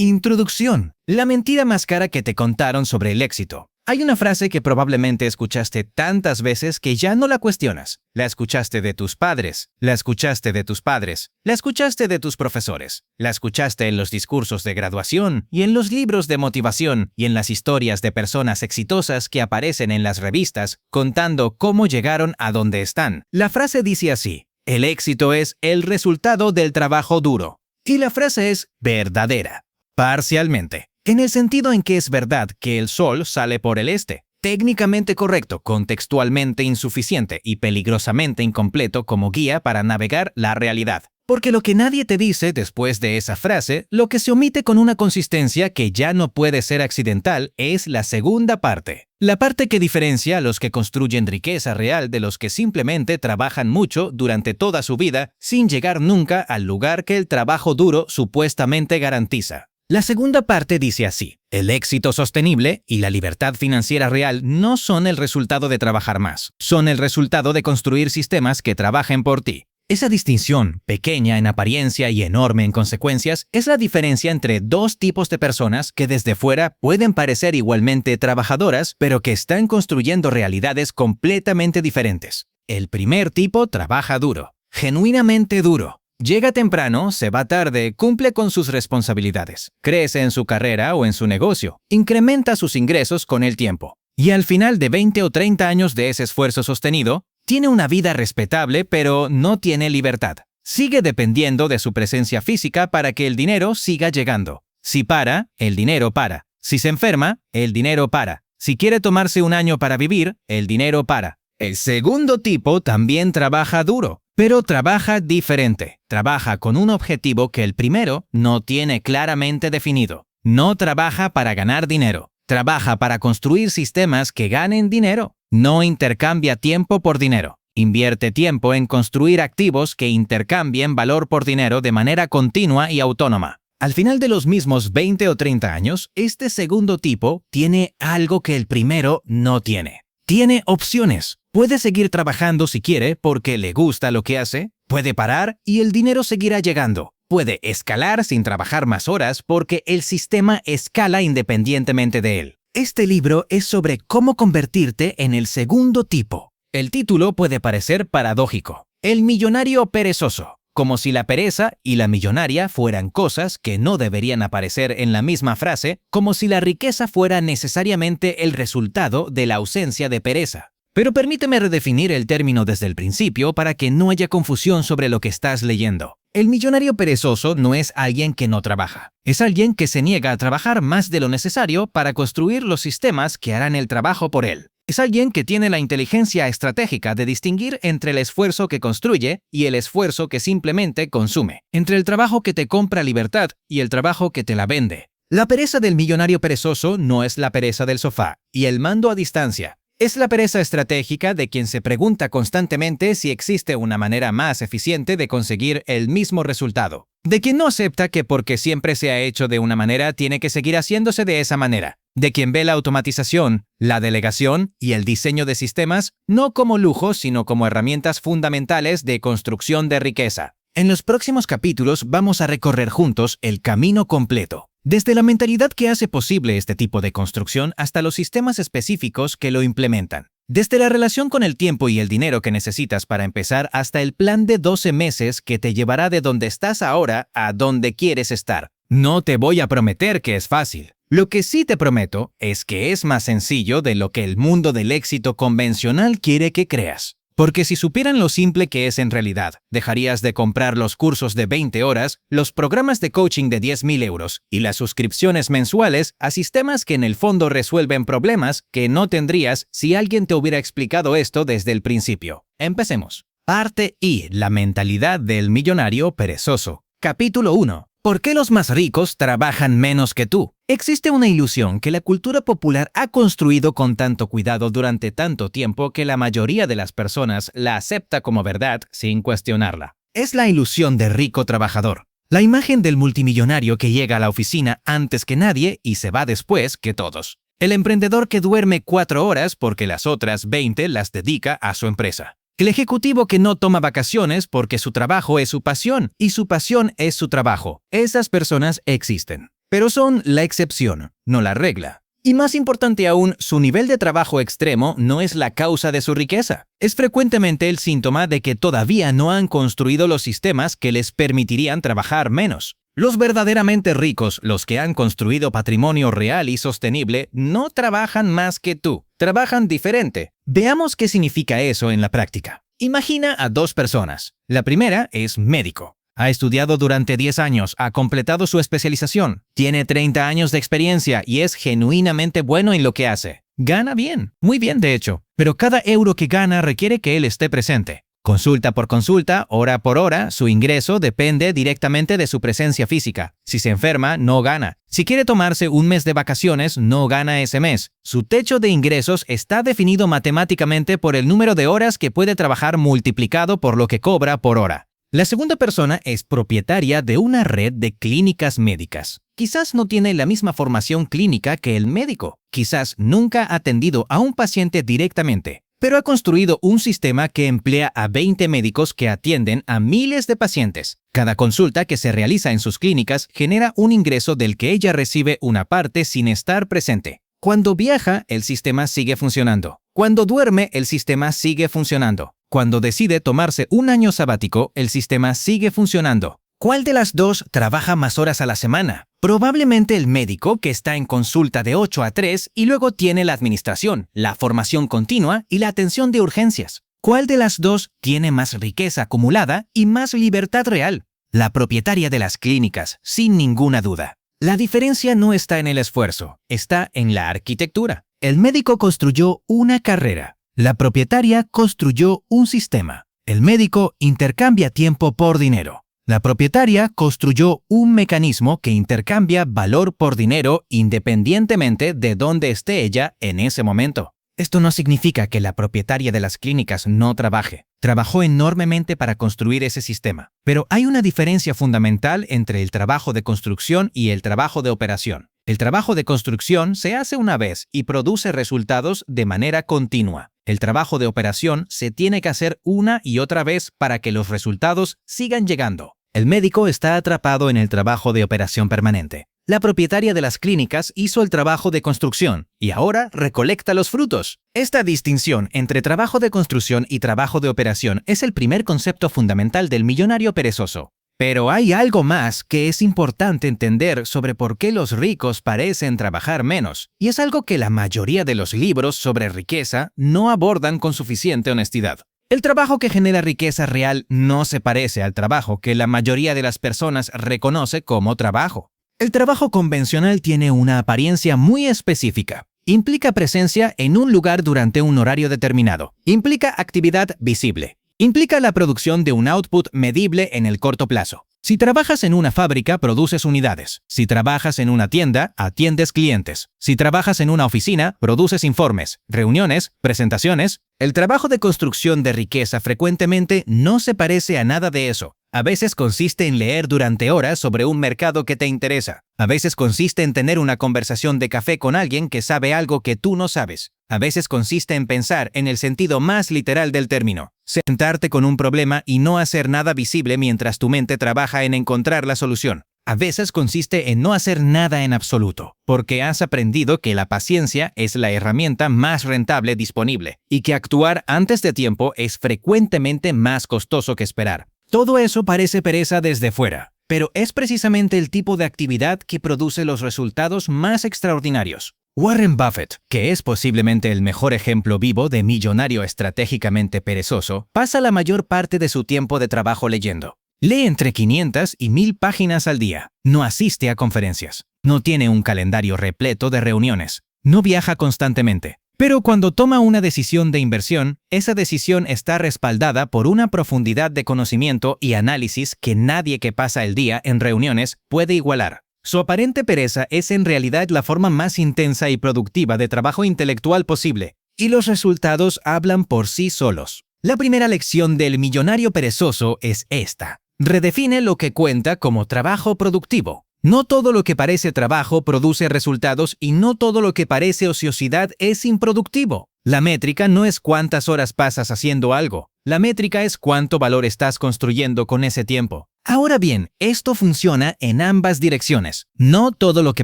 Introducción. La mentira más cara que te contaron sobre el éxito. Hay una frase que probablemente escuchaste tantas veces que ya no la cuestionas. La escuchaste de tus padres, la escuchaste de tus padres, la escuchaste de tus profesores, la escuchaste en los discursos de graduación y en los libros de motivación y en las historias de personas exitosas que aparecen en las revistas contando cómo llegaron a donde están. La frase dice así: el éxito es el resultado del trabajo duro. Y la frase es verdadera. Parcialmente. En el sentido en que es verdad que el sol sale por el este, técnicamente correcto, contextualmente insuficiente y peligrosamente incompleto como guía para navegar la realidad. Porque lo que nadie te dice después de esa frase, lo que se omite con una consistencia que ya no puede ser accidental, es la segunda parte. La parte que diferencia a los que construyen riqueza real de los que simplemente trabajan mucho durante toda su vida sin llegar nunca al lugar que el trabajo duro supuestamente garantiza. La segunda parte dice así: el éxito sostenible y la libertad financiera real no son el resultado de trabajar más, son el resultado de construir sistemas que trabajen por ti. Esa distinción, pequeña en apariencia y enorme en consecuencias, es la diferencia entre dos tipos de personas que desde fuera pueden parecer igualmente trabajadoras, pero que están construyendo realidades completamente diferentes. El primer tipo trabaja duro, genuinamente duro. Llega temprano, se va tarde, cumple con sus responsabilidades, crece en su carrera o en su negocio, incrementa sus ingresos con el tiempo. Y al final de 20 o 30 años de ese esfuerzo sostenido, tiene una vida respetable, pero no tiene libertad. Sigue dependiendo de su presencia física para que el dinero siga llegando. Si para, el dinero para. Si se enferma, el dinero para. Si quiere tomarse un año para vivir, el dinero para. El segundo tipo también trabaja duro, pero trabaja diferente. Trabaja con un objetivo que el primero no tiene claramente definido. No trabaja para ganar dinero. Trabaja para construir sistemas que ganen dinero. No intercambia tiempo por dinero. Invierte tiempo en construir activos que intercambien valor por dinero de manera continua y autónoma. Al final de los mismos 20 o 30 años, este segundo tipo tiene algo que el primero no tiene. Tiene opciones. Puede seguir trabajando si quiere porque le gusta lo que hace. Puede parar y el dinero seguirá llegando. Puede escalar sin trabajar más horas porque el sistema escala independientemente de él. Este libro es sobre cómo convertirte en el segundo tipo. El título puede parecer paradójico. El millonario perezoso. Como si la pereza y la millonaria fueran cosas que no deberían aparecer en la misma frase, como si la riqueza fuera necesariamente el resultado de la ausencia de pereza. Pero permíteme redefinir el término desde el principio para que no haya confusión sobre lo que estás leyendo. El millonario perezoso no es alguien que no trabaja. Es alguien que se niega a trabajar más de lo necesario para construir los sistemas que harán el trabajo por él. Es alguien que tiene la inteligencia estratégica de distinguir entre el esfuerzo que construye y el esfuerzo que simplemente consume, entre el trabajo que te compra libertad y el trabajo que te la vende. La pereza del millonario perezoso no es la pereza del sofá y el mando a distancia. Es la pereza estratégica de quien se pregunta constantemente si existe una manera más eficiente de conseguir el mismo resultado. De quien no acepta que porque siempre se ha hecho de una manera tiene que seguir haciéndose de esa manera. De quien ve la automatización, la delegación y el diseño de sistemas no como lujos, sino como herramientas fundamentales de construcción de riqueza. En los próximos capítulos vamos a recorrer juntos el camino completo. Desde la mentalidad que hace posible este tipo de construcción hasta los sistemas específicos que lo implementan. Desde la relación con el tiempo y el dinero que necesitas para empezar hasta el plan de 12 meses que te llevará de donde estás ahora a donde quieres estar. No te voy a prometer que es fácil. Lo que sí te prometo es que es más sencillo de lo que el mundo del éxito convencional quiere que creas. Porque si supieran lo simple que es en realidad, dejarías de comprar los cursos de 20 horas, los programas de coaching de 10.000 euros y las suscripciones mensuales a sistemas que en el fondo resuelven problemas que no tendrías si alguien te hubiera explicado esto desde el principio. Empecemos. Parte I. La mentalidad del millonario perezoso. Capítulo 1. ¿Por qué los más ricos trabajan menos que tú? Existe una ilusión que la cultura popular ha construido con tanto cuidado durante tanto tiempo que la mayoría de las personas la acepta como verdad sin cuestionarla. Es la ilusión del rico trabajador. La imagen del multimillonario que llega a la oficina antes que nadie y se va después que todos. El emprendedor que duerme 4 horas porque las otras 20 las dedica a su empresa. El ejecutivo que no toma vacaciones porque su trabajo es su pasión y su pasión es su trabajo. Esas personas existen. pero son la excepción, no la regla. Y más importante aún, su nivel de trabajo extremo no es la causa de su riqueza. Es frecuentemente el síntoma de que todavía no han construido los sistemas que les permitirían trabajar menos. Los verdaderamente ricos, los que han construido patrimonio real y sostenible, no trabajan más que tú. Trabajan diferente. Veamos qué significa eso en la práctica. Imagina a dos personas. La primera es médico. Ha estudiado durante 10 años, ha completado su especialización, tiene 30 años de experiencia y es genuinamente bueno en lo que hace. Gana bien, muy bien de hecho, pero cada euro que gana requiere que él esté presente. Consulta por consulta, hora por hora, su ingreso depende directamente de su presencia física. Si se enferma, no gana. Si quiere tomarse un mes de vacaciones, no gana ese mes. Su techo de ingresos está definido matemáticamente por el número de horas que puede trabajar multiplicado por lo que cobra por hora. La segunda persona es propietaria de una red de clínicas médicas. Quizás no tiene la misma formación clínica que el médico. Quizás nunca ha atendido a un paciente directamente, pero ha construido un sistema que emplea a 20 médicos que atienden a miles de pacientes. Cada consulta que se realiza en sus clínicas genera un ingreso del que ella recibe una parte sin estar presente. Cuando viaja, el sistema sigue funcionando. Cuando duerme, el sistema sigue funcionando. Cuando decide tomarse un año sabático, el sistema sigue funcionando. ¿Cuál de las dos trabaja más horas a la semana? Probablemente el médico, que está en consulta de 8 a 3 y luego tiene la administración, la formación continua y la atención de urgencias. ¿Cuál de las dos tiene más riqueza acumulada y más libertad real? La propietaria de las clínicas, sin ninguna duda. La diferencia no está en el esfuerzo, está en la arquitectura. El médico construyó una carrera. La propietaria construyó un sistema. El médico intercambia tiempo por dinero. La propietaria construyó un mecanismo que intercambia valor por dinero independientemente de dónde esté ella en ese momento. Esto no significa que la propietaria de las clínicas no trabaje. Trabajó enormemente para construir ese sistema. Pero hay una diferencia fundamental entre el trabajo de construcción y el trabajo de operación. El trabajo de construcción se hace una vez y produce resultados de manera continua. El trabajo de operación se tiene que hacer una y otra vez para que los resultados sigan llegando. El médico está atrapado en el trabajo de operación permanente. La propietaria de las clínicas hizo el trabajo de construcción y ahora recolecta los frutos. Esta distinción entre trabajo de construcción y trabajo de operación es el primer concepto fundamental del millonario perezoso. Pero hay algo más que es importante entender sobre por qué los ricos parecen trabajar menos, y es algo que la mayoría de los libros sobre riqueza no abordan con suficiente honestidad. El trabajo que genera riqueza real no se parece al trabajo que la mayoría de las personas reconoce como trabajo. El trabajo convencional tiene una apariencia muy específica. Implica presencia en un lugar durante un horario determinado. Implica actividad visible. Implica la producción de un output medible en el corto plazo. Si trabajas en una fábrica, produces unidades. Si trabajas en una tienda, atiendes clientes. Si trabajas en una oficina, produces informes, reuniones, presentaciones. El trabajo de construcción de riqueza frecuentemente no se parece a nada de eso. A veces consiste en leer durante horas sobre un mercado que te interesa. A veces consiste en tener una conversación de café con alguien que sabe algo que tú no sabes. A veces consiste en pensar en el sentido más literal del término. Sentarte con un problema y no hacer nada visible mientras tu mente trabaja en encontrar la solución. A veces consiste en no hacer nada en absoluto, porque has aprendido que la paciencia es la herramienta más rentable disponible y que actuar antes de tiempo es frecuentemente más costoso que esperar. Todo eso parece pereza desde fuera, pero es precisamente el tipo de actividad que produce los resultados más extraordinarios. Warren Buffett, que es posiblemente el mejor ejemplo vivo de millonario estratégicamente perezoso, pasa la mayor parte de su tiempo de trabajo leyendo. Lee entre 500 y 1000 páginas al día. No asiste a conferencias. No tiene un calendario repleto de reuniones. No viaja constantemente. Pero cuando toma una decisión de inversión, esa decisión está respaldada por una profundidad de conocimiento y análisis que nadie que pasa el día en reuniones puede igualar. Su aparente pereza es en realidad la forma más intensa y productiva de trabajo intelectual posible, y los resultados hablan por sí solos. La primera lección del millonario perezoso es esta. Redefine lo que cuenta como trabajo productivo. No todo lo que parece trabajo produce resultados y no todo lo que parece ociosidad es improductivo. La métrica no es cuántas horas pasas haciendo algo. La métrica es cuánto valor estás construyendo con ese tiempo. Ahora bien, esto funciona en ambas direcciones. No todo lo que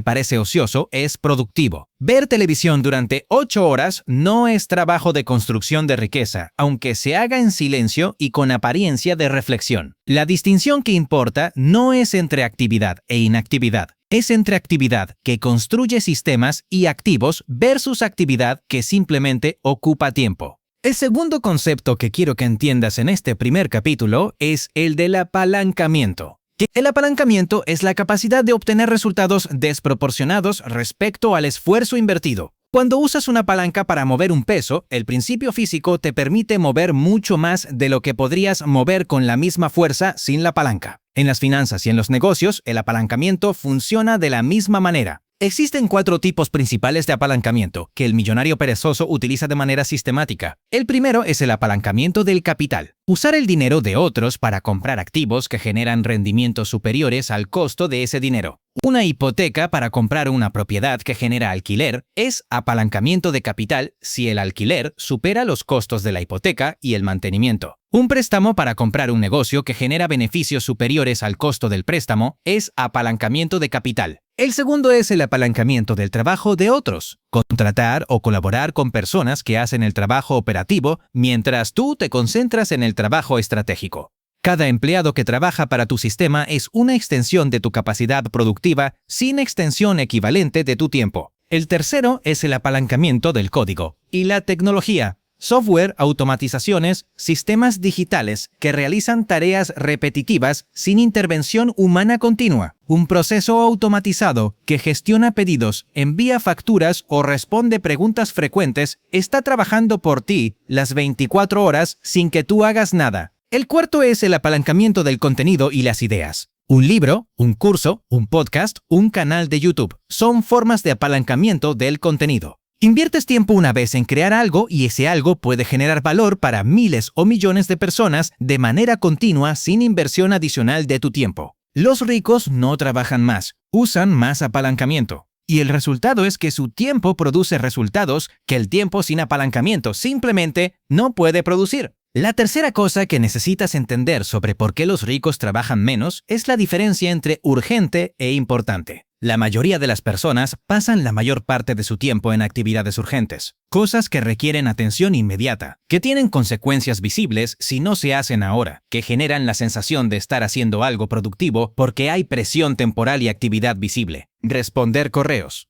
parece ocioso es productivo. Ver televisión durante 8 horas no es trabajo de construcción de riqueza, aunque se haga en silencio y con apariencia de reflexión. La distinción que importa no es entre actividad e inactividad, es entre actividad que construye sistemas y activos versus actividad que simplemente ocupa tiempo. El segundo concepto que quiero que entiendas en este primer capítulo es el del apalancamiento. El apalancamiento es la capacidad de obtener resultados desproporcionados respecto al esfuerzo invertido. Cuando usas una palanca para mover un peso, el principio físico te permite mover mucho más de lo que podrías mover con la misma fuerza sin la palanca. En las finanzas y en los negocios, el apalancamiento funciona de la misma manera. Existen 4 tipos principales de apalancamiento que el millonario perezoso utiliza de manera sistemática. El primero es el apalancamiento del capital. Usar el dinero de otros para comprar activos que generan rendimientos superiores al costo de ese dinero. Una hipoteca para comprar una propiedad que genera alquiler es apalancamiento de capital si el alquiler supera los costos de la hipoteca y el mantenimiento. Un préstamo para comprar un negocio que genera beneficios superiores al costo del préstamo es apalancamiento de capital. El segundo es el apalancamiento del trabajo de otros. Contratar o colaborar con personas que hacen el trabajo operativo mientras tú te concentras en el trabajo estratégico. Cada empleado que trabaja para tu sistema es una extensión de tu capacidad productiva sin extensión equivalente de tu tiempo. El tercero es el apalancamiento del código y la tecnología. Software, automatizaciones, sistemas digitales que realizan tareas repetitivas sin intervención humana continua. Un proceso automatizado que gestiona pedidos, envía facturas o responde preguntas frecuentes está trabajando por ti las 24 horas sin que tú hagas nada. El cuarto es el apalancamiento del contenido y las ideas. Un libro, un curso, un podcast, un canal de YouTube son formas de apalancamiento del contenido. Inviertes tiempo una vez en crear algo y ese algo puede generar valor para miles o millones de personas de manera continua sin inversión adicional de tu tiempo. Los ricos no trabajan más, usan más apalancamiento. Y el resultado es que su tiempo produce resultados que el tiempo sin apalancamiento simplemente no puede producir. La tercera cosa que necesitas entender sobre por qué los ricos trabajan menos es la diferencia entre urgente e importante. La mayoría de las personas pasan la mayor parte de su tiempo en actividades urgentes, cosas que requieren atención inmediata, que tienen consecuencias visibles si no se hacen ahora, que generan la sensación de estar haciendo algo productivo porque hay presión temporal y actividad visible. Responder correos,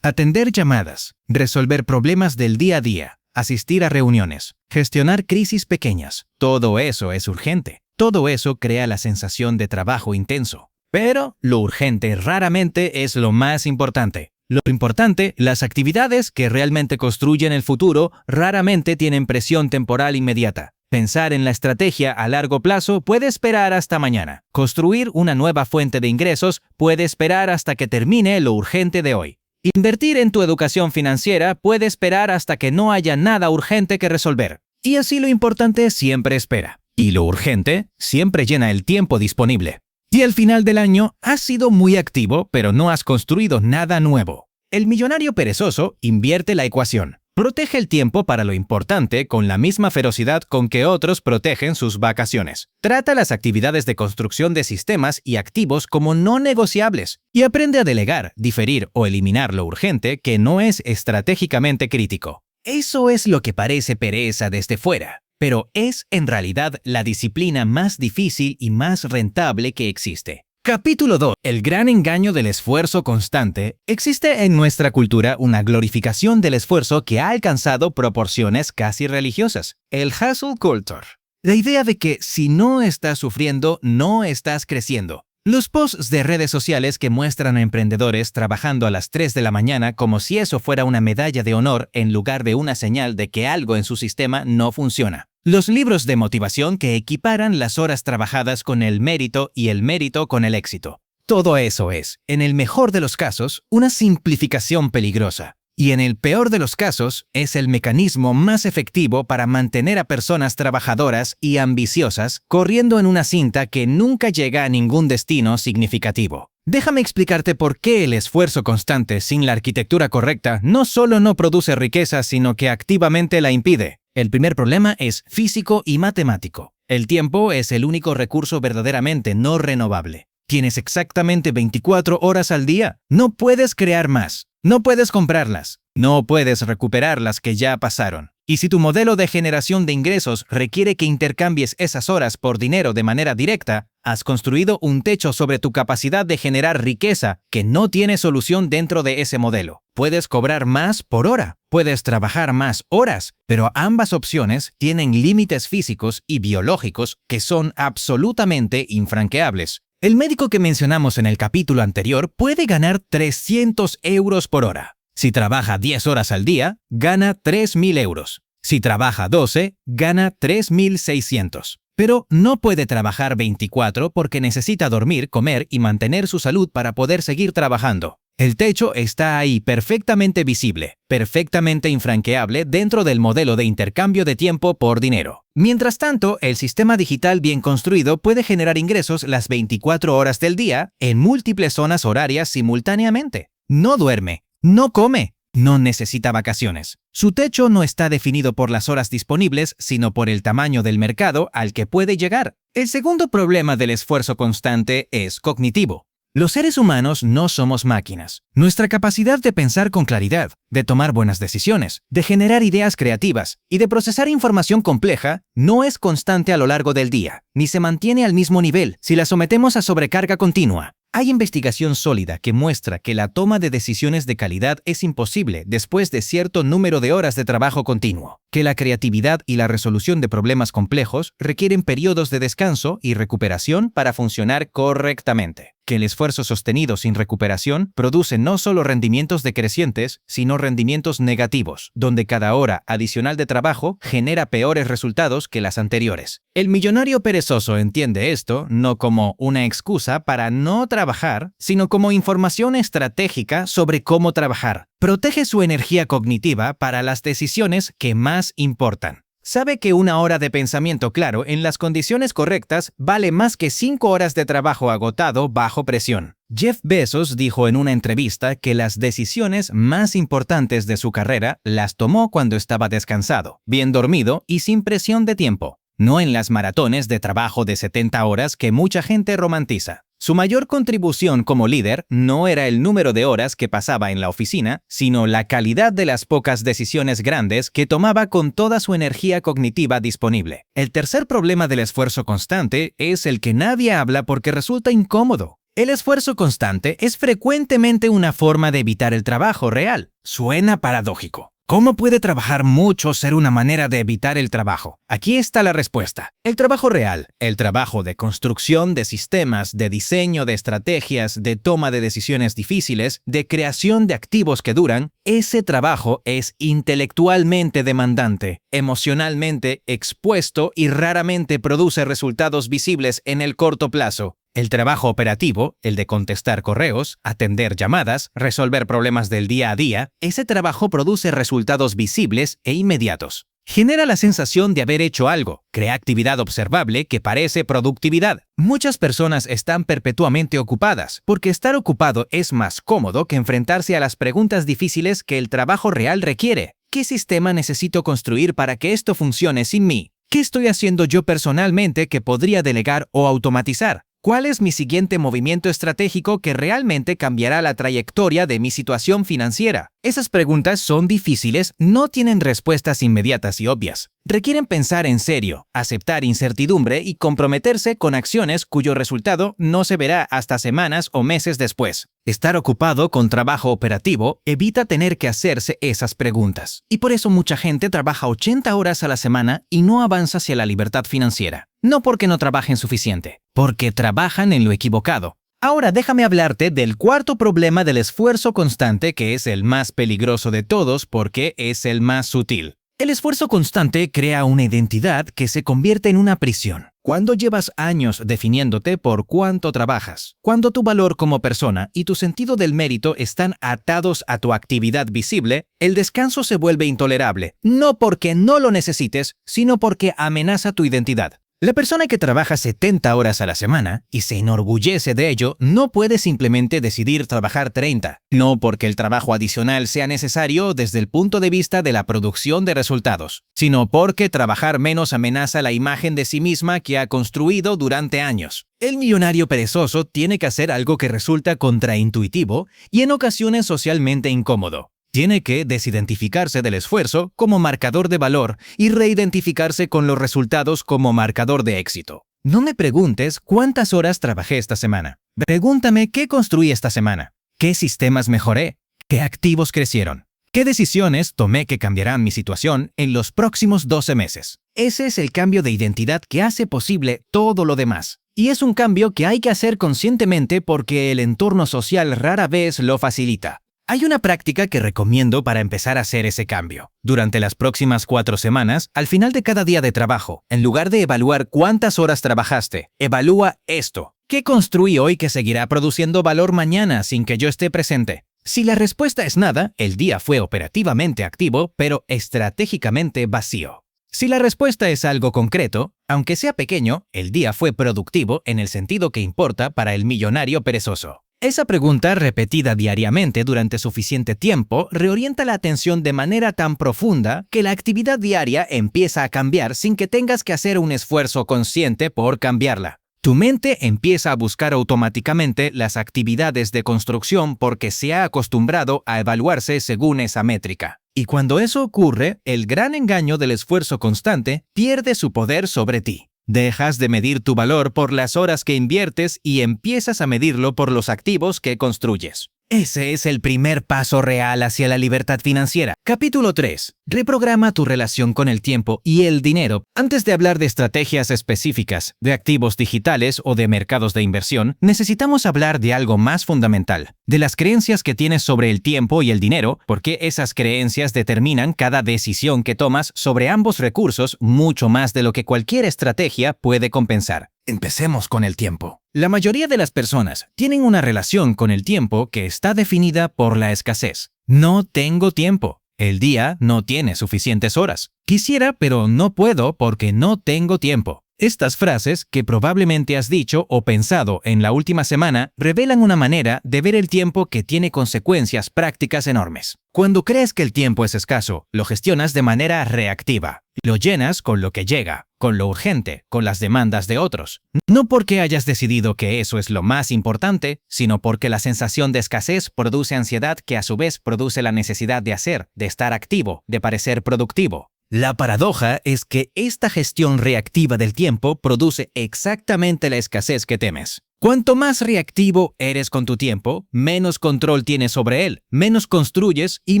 atender llamadas, resolver problemas del día a día, asistir a reuniones, gestionar crisis pequeñas. Todo eso es urgente. Todo eso crea la sensación de trabajo intenso. Pero lo urgente raramente es lo más importante. Lo importante, las actividades que realmente construyen el futuro, raramente tienen presión temporal inmediata. Pensar en la estrategia a largo plazo puede esperar hasta mañana. Construir una nueva fuente de ingresos puede esperar hasta que termine lo urgente de hoy. Invertir en tu educación financiera puede esperar hasta que no haya nada urgente que resolver. Y así lo importante siempre espera. Y lo urgente siempre llena el tiempo disponible. Y al final del año has sido muy activo, pero no has construido nada nuevo. El millonario perezoso invierte la ecuación. Protege el tiempo para lo importante con la misma ferocidad con que otros protegen sus vacaciones. Trata las actividades de construcción de sistemas y activos como no negociables y aprende a delegar, diferir o eliminar lo urgente que no es estratégicamente crítico. Eso es lo que parece pereza desde fuera, pero es en realidad la disciplina más difícil y más rentable que existe. Capítulo 2. El gran engaño del esfuerzo constante. Existe en nuestra cultura una glorificación del esfuerzo que ha alcanzado proporciones casi religiosas. El hustle culture. La idea de que si no estás sufriendo, no estás creciendo. Los posts de redes sociales que muestran a emprendedores trabajando a las 3 de la mañana como si eso fuera una medalla de honor en lugar de una señal de que algo en su sistema no funciona. Los libros de motivación que equiparan las horas trabajadas con el mérito y el mérito con el éxito. Todo eso es, en el mejor de los casos, una simplificación peligrosa. Y en el peor de los casos, es el mecanismo más efectivo para mantener a personas trabajadoras y ambiciosas corriendo en una cinta que nunca llega a ningún destino significativo. Déjame explicarte por qué el esfuerzo constante sin la arquitectura correcta no solo no produce riqueza, sino que activamente la impide. El primer problema es físico y matemático. El tiempo es el único recurso verdaderamente no renovable. Tienes exactamente 24 horas al día. No puedes crear más. No puedes comprarlas. No puedes recuperar las que ya pasaron. Y si tu modelo de generación de ingresos requiere que intercambies esas horas por dinero de manera directa, has construido un techo sobre tu capacidad de generar riqueza que no tiene solución dentro de ese modelo. Puedes cobrar más por hora, puedes trabajar más horas, pero ambas opciones tienen límites físicos y biológicos que son absolutamente infranqueables. El médico que mencionamos en el capítulo anterior puede ganar 300 euros por hora. Si trabaja 10 horas al día, gana 3.000 euros. Si trabaja 12, gana 3.600. Pero no puede trabajar 24 porque necesita dormir, comer y mantener su salud para poder seguir trabajando. El techo está ahí perfectamente visible, perfectamente infranqueable dentro del modelo de intercambio de tiempo por dinero. Mientras tanto, el sistema digital bien construido puede generar ingresos las 24 horas del día en múltiples zonas horarias simultáneamente. No duerme, no come, no necesita vacaciones. Su techo no está definido por las horas disponibles, sino por el tamaño del mercado al que puede llegar. El segundo problema del esfuerzo constante es cognitivo. Los seres humanos no somos máquinas. Nuestra capacidad de pensar con claridad, de tomar buenas decisiones, de generar ideas creativas y de procesar información compleja no es constante a lo largo del día, ni se mantiene al mismo nivel si la sometemos a sobrecarga continua. Hay investigación sólida que muestra que la toma de decisiones de calidad es imposible después de cierto número de horas de trabajo continuo, que la creatividad y la resolución de problemas complejos requieren periodos de descanso y recuperación para funcionar correctamente, que el esfuerzo sostenido sin recuperación produce no solo rendimientos decrecientes, sino rendimientos negativos, donde cada hora adicional de trabajo genera peores resultados que las anteriores. El millonario perezoso entiende esto no como una excusa para no trabajar, sino como información estratégica sobre cómo trabajar. Protege su energía cognitiva para las decisiones que más importan. Sabe que una hora de pensamiento claro en las condiciones correctas vale más que 5 horas de trabajo agotado bajo presión. Jeff Bezos dijo en una entrevista que las decisiones más importantes de su carrera las tomó cuando estaba descansado, bien dormido y sin presión de tiempo, no en las maratones de trabajo de 70 horas que mucha gente romantiza. Su mayor contribución como líder no era el número de horas que pasaba en la oficina, sino la calidad de las pocas decisiones grandes que tomaba con toda su energía cognitiva disponible. El tercer problema del esfuerzo constante es el que nadie habla porque resulta incómodo. El esfuerzo constante es frecuentemente una forma de evitar el trabajo real. Suena paradójico. ¿Cómo puede trabajar mucho ser una manera de evitar el trabajo? Aquí está la respuesta. El trabajo real, el trabajo de construcción de sistemas, de diseño de estrategias, de toma de decisiones difíciles, de creación de activos que duran, ese trabajo es intelectualmente demandante, emocionalmente expuesto y raramente produce resultados visibles en el corto plazo. El trabajo operativo, el de contestar correos, atender llamadas, resolver problemas del día a día, ese trabajo produce resultados visibles e inmediatos. Genera la sensación de haber hecho algo, crea actividad observable que parece productividad. Muchas personas están perpetuamente ocupadas, porque estar ocupado es más cómodo que enfrentarse a las preguntas difíciles que el trabajo real requiere. ¿Qué sistema necesito construir para que esto funcione sin mí? ¿Qué estoy haciendo yo personalmente que podría delegar o automatizar? ¿Cuál es mi siguiente movimiento estratégico que realmente cambiará la trayectoria de mi situación financiera? Esas preguntas son difíciles, no tienen respuestas inmediatas y obvias. Requieren pensar en serio, aceptar incertidumbre y comprometerse con acciones cuyo resultado no se verá hasta semanas o meses después. Estar ocupado con trabajo operativo evita tener que hacerse esas preguntas. Y por eso mucha gente trabaja 80 horas a la semana y no avanza hacia la libertad financiera. No porque no trabajen suficiente, porque trabajan en lo equivocado. Ahora déjame hablarte del cuarto problema del esfuerzo constante, que es el más peligroso de todos porque es el más sutil. El esfuerzo constante crea una identidad que se convierte en una prisión. Cuando llevas años definiéndote por cuánto trabajas, cuando tu valor como persona y tu sentido del mérito están atados a tu actividad visible, el descanso se vuelve intolerable, no porque no lo necesites, sino porque amenaza tu identidad. La persona que trabaja 70 horas a la semana y se enorgullece de ello no puede simplemente decidir trabajar 30, no porque el trabajo adicional sea necesario desde el punto de vista de la producción de resultados, sino porque trabajar menos amenaza la imagen de sí misma que ha construido durante años. El millonario perezoso tiene que hacer algo que resulta contraintuitivo y en ocasiones socialmente incómodo. Tiene que desidentificarse del esfuerzo como marcador de valor y reidentificarse con los resultados como marcador de éxito. No me preguntes cuántas horas trabajé esta semana. Pregúntame qué construí esta semana, qué sistemas mejoré, qué activos crecieron, qué decisiones tomé que cambiarán mi situación en los próximos 12 meses. Ese es el cambio de identidad que hace posible todo lo demás. Y es un cambio que hay que hacer conscientemente porque el entorno social rara vez lo facilita. Hay una práctica que recomiendo para empezar a hacer ese cambio. Durante las próximas 4 semanas, al final de cada día de trabajo, en lugar de evaluar cuántas horas trabajaste, evalúa esto. ¿Qué construí hoy que seguirá produciendo valor mañana sin que yo esté presente? Si la respuesta es nada, el día fue operativamente activo, pero estratégicamente vacío. Si la respuesta es algo concreto, aunque sea pequeño, el día fue productivo en el sentido que importa para el millonario perezoso. Esa pregunta, repetida diariamente durante suficiente tiempo, reorienta la atención de manera tan profunda que la actividad diaria empieza a cambiar sin que tengas que hacer un esfuerzo consciente por cambiarla. Tu mente empieza a buscar automáticamente las actividades de construcción porque se ha acostumbrado a evaluarse según esa métrica. Y cuando eso ocurre, el gran engaño del esfuerzo constante pierde su poder sobre ti. Dejas de medir tu valor por las horas que inviertes y empiezas a medirlo por los activos que construyes. Ese es el primer paso real hacia la libertad financiera. Capítulo 3. Reprograma tu relación con el tiempo y el dinero. Antes de hablar de estrategias específicas, de activos digitales o de mercados de inversión, necesitamos hablar de algo más fundamental, de las creencias que tienes sobre el tiempo y el dinero, porque esas creencias determinan cada decisión que tomas sobre ambos recursos mucho más de lo que cualquier estrategia puede compensar. Empecemos con el tiempo. La mayoría de las personas tienen una relación con el tiempo que está definida por la escasez. No tengo tiempo. El día no tiene suficientes horas. Quisiera, pero no puedo porque no tengo tiempo. Estas frases, que probablemente has dicho o pensado en la última semana, revelan una manera de ver el tiempo que tiene consecuencias prácticas enormes. Cuando crees que el tiempo es escaso, lo gestionas de manera reactiva. Lo llenas con lo que llega, con lo urgente, con las demandas de otros. No porque hayas decidido que eso es lo más importante, sino porque la sensación de escasez produce ansiedad que a su vez produce la necesidad de hacer, de estar activo, de parecer productivo. La paradoja es que esta gestión reactiva del tiempo produce exactamente la escasez que temes. Cuanto más reactivo eres con tu tiempo, menos control tienes sobre él, menos construyes y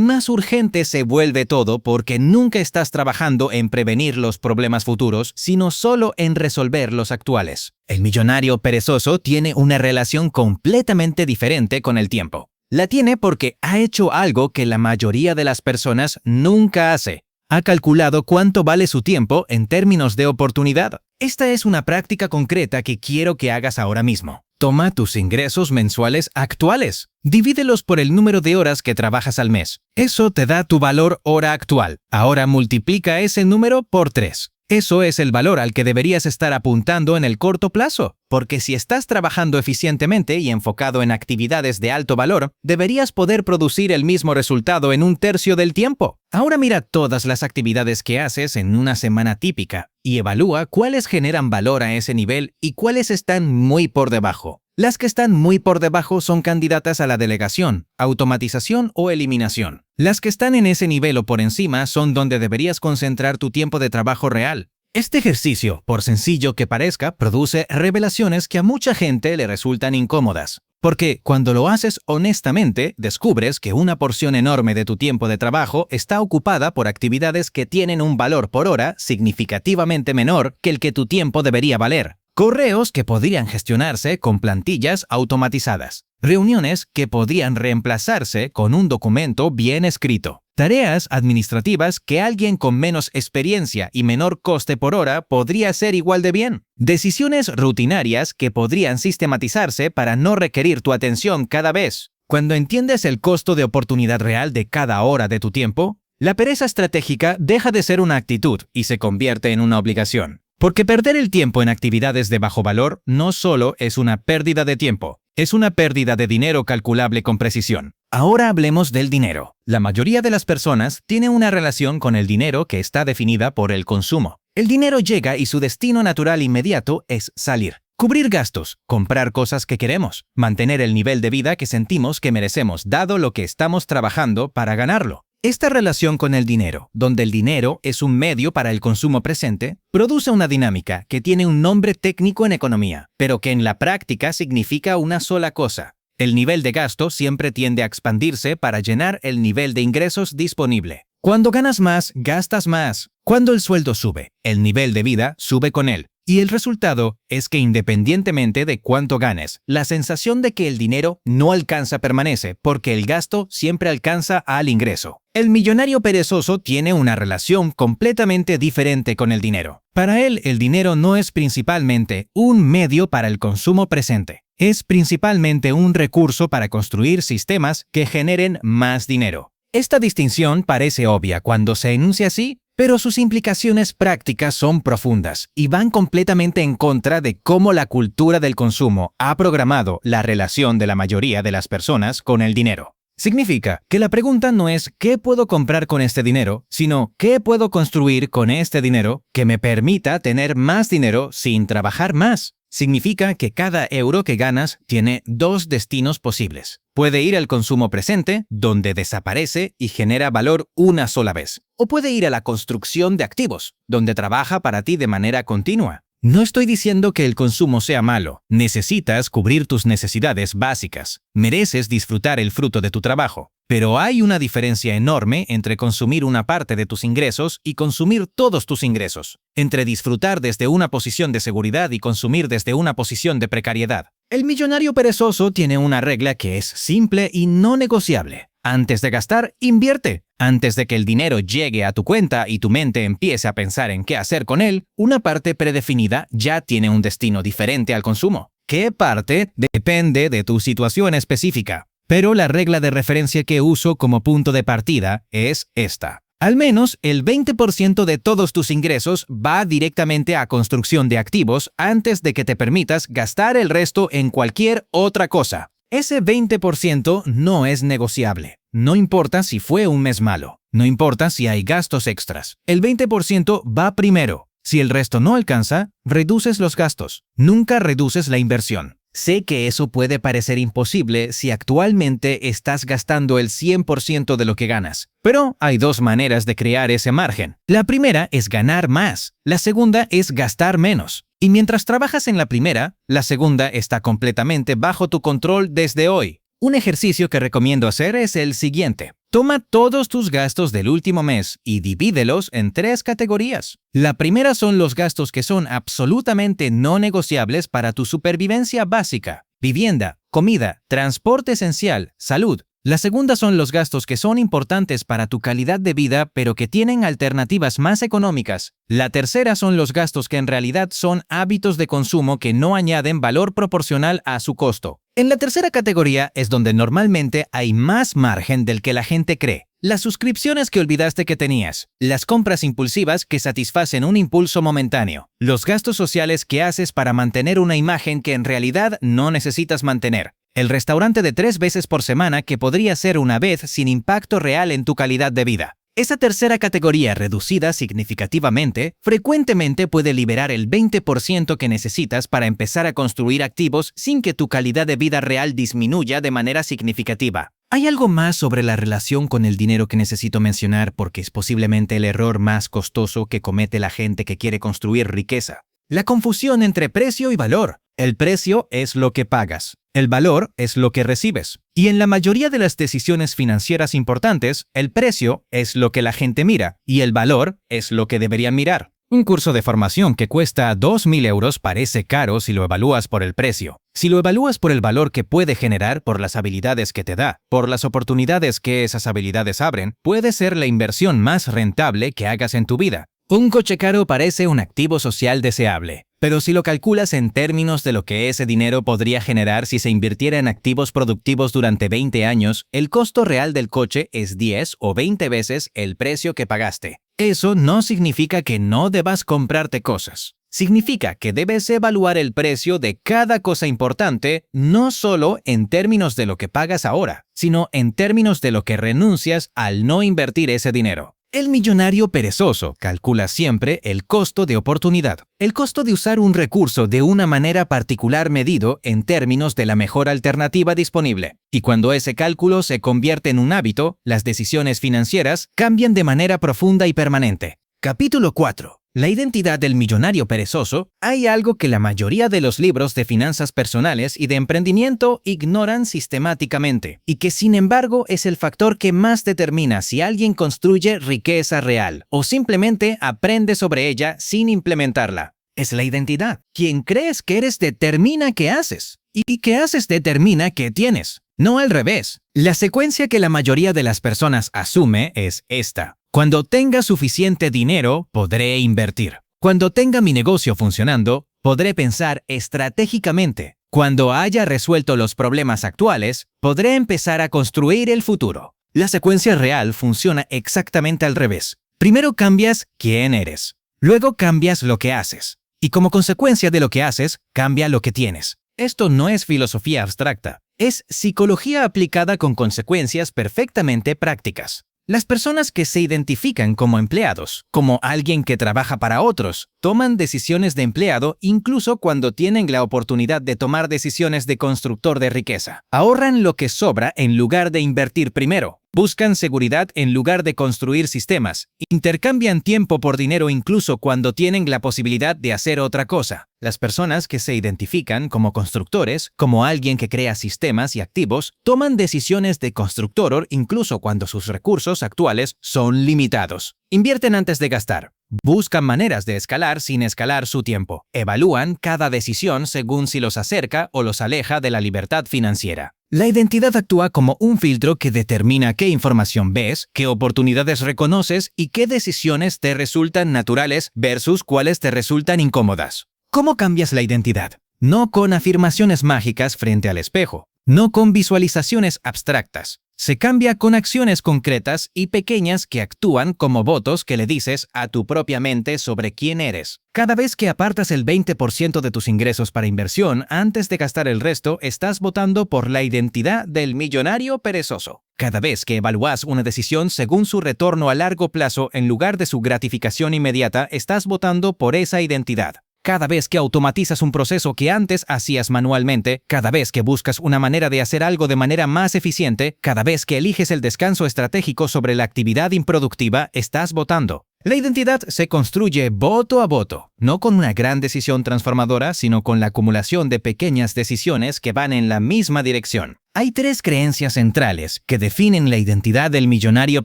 más urgente se vuelve todo porque nunca estás trabajando en prevenir los problemas futuros, sino solo en resolver los actuales. El millonario perezoso tiene una relación completamente diferente con el tiempo. La tiene porque ha hecho algo que la mayoría de las personas nunca hace. Ha calculado cuánto vale su tiempo en términos de oportunidad. Esta es una práctica concreta que quiero que hagas ahora mismo. Toma tus ingresos mensuales actuales. Divídelos por el número de horas que trabajas al mes. Eso te da tu valor hora actual. Ahora multiplica ese número por 3. Eso es el valor al que deberías estar apuntando en el corto plazo, porque si estás trabajando eficientemente y enfocado en actividades de alto valor, deberías poder producir el mismo resultado en un tercio del tiempo. Ahora mira todas las actividades que haces en una semana típica y evalúa cuáles generan valor a ese nivel y cuáles están muy por debajo. Las que están muy por debajo son candidatas a la delegación, automatización o eliminación. Las que están en ese nivel o por encima son donde deberías concentrar tu tiempo de trabajo real. Este ejercicio, por sencillo que parezca, produce revelaciones que a mucha gente le resultan incómodas. Porque cuando lo haces honestamente, descubres que una porción enorme de tu tiempo de trabajo está ocupada por actividades que tienen un valor por hora significativamente menor que el que tu tiempo debería valer. Correos que podrían gestionarse con plantillas automatizadas. Reuniones que podrían reemplazarse con un documento bien escrito. Tareas administrativas que alguien con menos experiencia y menor coste por hora podría hacer igual de bien. Decisiones rutinarias que podrían sistematizarse para no requerir tu atención cada vez. Cuando entiendes el costo de oportunidad real de cada hora de tu tiempo, la pereza estratégica deja de ser una actitud y se convierte en una obligación. Porque perder el tiempo en actividades de bajo valor no solo es una pérdida de tiempo, es una pérdida de dinero calculable con precisión. Ahora hablemos del dinero. La mayoría de las personas tiene una relación con el dinero que está definida por el consumo. El dinero llega y su destino natural inmediato es salir. Cubrir gastos, comprar cosas que queremos, mantener el nivel de vida que sentimos que merecemos dado lo que estamos trabajando para ganarlo. Esta relación con el dinero, donde el dinero es un medio para el consumo presente, produce una dinámica que tiene un nombre técnico en economía, pero que en la práctica significa una sola cosa. El nivel de gasto siempre tiende a expandirse para llenar el nivel de ingresos disponible. Cuando ganas más, gastas más. Cuando el sueldo sube, el nivel de vida sube con él. Y el resultado es que independientemente de cuánto ganes, la sensación de que el dinero no alcanza permanece, porque el gasto siempre alcanza al ingreso. El millonario perezoso tiene una relación completamente diferente con el dinero. Para él, el dinero no es principalmente un medio para el consumo presente. Es principalmente un recurso para construir sistemas que generen más dinero. Esta distinción parece obvia cuando se enuncia así, pero sus implicaciones prácticas son profundas y van completamente en contra de cómo la cultura del consumo ha programado la relación de la mayoría de las personas con el dinero. Significa que la pregunta no es ¿qué puedo comprar con este dinero?, sino ¿qué puedo construir con este dinero que me permita tener más dinero sin trabajar más? Significa que cada euro que ganas tiene dos destinos posibles. Puede ir al consumo presente, donde desaparece y genera valor una sola vez. O puede ir a la construcción de activos, donde trabaja para ti de manera continua. No estoy diciendo que el consumo sea malo. Necesitas cubrir tus necesidades básicas. Mereces disfrutar el fruto de tu trabajo. Pero hay una diferencia enorme entre consumir una parte de tus ingresos y consumir todos tus ingresos. Entre disfrutar desde una posición de seguridad y consumir desde una posición de precariedad. El millonario perezoso tiene una regla que es simple y no negociable. Antes de gastar, invierte. Antes de que el dinero llegue a tu cuenta y tu mente empiece a pensar en qué hacer con él, una parte predefinida ya tiene un destino diferente al consumo. ¿Qué parte? Depende de tu situación específica. Pero la regla de referencia que uso como punto de partida es esta. Al menos el 20% de todos tus ingresos va directamente a construcción de activos antes de que te permitas gastar el resto en cualquier otra cosa. Ese 20% no es negociable. No importa si fue un mes malo. No importa si hay gastos extras. El 20% va primero. Si el resto no alcanza, reduces los gastos. Nunca reduces la inversión. Sé que eso puede parecer imposible si actualmente estás gastando el 100% de lo que ganas. Pero hay dos maneras de crear ese margen. La primera es ganar más. La segunda es gastar menos. Y mientras trabajas en la primera, la segunda está completamente bajo tu control desde hoy. Un ejercicio que recomiendo hacer es el siguiente. Toma todos tus gastos del último mes y divídelos en 3 categorías. La primera son los gastos que son absolutamente no negociables para tu supervivencia básica: vivienda, comida, transporte esencial, salud. La segunda son los gastos que son importantes para tu calidad de vida pero que tienen alternativas más económicas. La tercera son los gastos que en realidad son hábitos de consumo que no añaden valor proporcional a su costo. En la tercera categoría es donde normalmente hay más margen del que la gente cree. Las suscripciones que olvidaste que tenías, las compras impulsivas que satisfacen un impulso momentáneo, los gastos sociales que haces para mantener una imagen que en realidad no necesitas mantener, el restaurante de 3 veces por semana que podría ser una vez sin impacto real en tu calidad de vida. Esa tercera categoría reducida significativamente frecuentemente puede liberar el 20% que necesitas para empezar a construir activos sin que tu calidad de vida real disminuya de manera significativa. Hay algo más sobre la relación con el dinero que necesito mencionar porque es posiblemente el error más costoso que comete la gente que quiere construir riqueza. La confusión entre precio y valor. El precio es lo que pagas. El valor es lo que recibes. Y en la mayoría de las decisiones financieras importantes, el precio es lo que la gente mira y el valor es lo que deberían mirar. Un curso de formación que cuesta 2.000 euros parece caro si lo evalúas por el precio. Si lo evalúas por el valor que puede generar, por las habilidades que te da, por las oportunidades que esas habilidades abren, puede ser la inversión más rentable que hagas en tu vida. Un coche caro parece un activo social deseable, pero si lo calculas en términos de lo que ese dinero podría generar si se invirtiera en activos productivos durante 20 años, el costo real del coche es 10 o 20 veces el precio que pagaste. Eso no significa que no debas comprarte cosas. Significa que debes evaluar el precio de cada cosa importante no solo en términos de lo que pagas ahora, sino en términos de lo que renuncias al no invertir ese dinero. El millonario perezoso calcula siempre el costo de oportunidad, el costo de usar un recurso de una manera particular medido en términos de la mejor alternativa disponible. Y cuando ese cálculo se convierte en un hábito, las decisiones financieras cambian de manera profunda y permanente. Capítulo 4. La identidad del millonario perezoso. Hay algo que la mayoría de los libros de finanzas personales y de emprendimiento ignoran sistemáticamente, y que sin embargo es el factor que más determina si alguien construye riqueza real o simplemente aprende sobre ella sin implementarla. Es la identidad. Quien crees que eres determina qué haces, y qué haces determina qué tienes. No al revés. La secuencia que la mayoría de las personas asume es esta. Cuando tenga suficiente dinero, podré invertir. Cuando tenga mi negocio funcionando, podré pensar estratégicamente. Cuando haya resuelto los problemas actuales, podré empezar a construir el futuro. La secuencia real funciona exactamente al revés. Primero cambias quién eres. Luego cambias lo que haces. Y como consecuencia de lo que haces, cambia lo que tienes. Esto no es filosofía abstracta. Es psicología aplicada con consecuencias perfectamente prácticas. Las personas que se identifican como empleados, como alguien que trabaja para otros, toman decisiones de empleado incluso cuando tienen la oportunidad de tomar decisiones de constructor de riqueza. Ahorran lo que sobra en lugar de invertir primero. Buscan seguridad en lugar de construir sistemas. Intercambian tiempo por dinero incluso cuando tienen la posibilidad de hacer otra cosa. Las personas que se identifican como constructores, como alguien que crea sistemas y activos, toman decisiones de constructor incluso cuando sus recursos actuales son limitados. Invierten antes de gastar. Buscan maneras de escalar sin escalar su tiempo. Evalúan cada decisión según si los acerca o los aleja de la libertad financiera. La identidad actúa como un filtro que determina qué información ves, qué oportunidades reconoces y qué decisiones te resultan naturales versus cuáles te resultan incómodas. ¿Cómo cambias la identidad? No con afirmaciones mágicas frente al espejo, no con visualizaciones abstractas. Se cambia con acciones concretas y pequeñas que actúan como votos que le dices a tu propia mente sobre quién eres. Cada vez que apartas el 20% de tus ingresos para inversión antes de gastar el resto, estás votando por la identidad del millonario perezoso. Cada vez que evalúas una decisión según su retorno a largo plazo en lugar de su gratificación inmediata, estás votando por esa identidad. Cada vez que automatizas un proceso que antes hacías manualmente, cada vez que buscas una manera de hacer algo de manera más eficiente, cada vez que eliges el descanso estratégico sobre la actividad improductiva, estás votando. La identidad se construye voto a voto, no con una gran decisión transformadora, sino con la acumulación de pequeñas decisiones que van en la misma dirección. Hay 3 creencias centrales que definen la identidad del millonario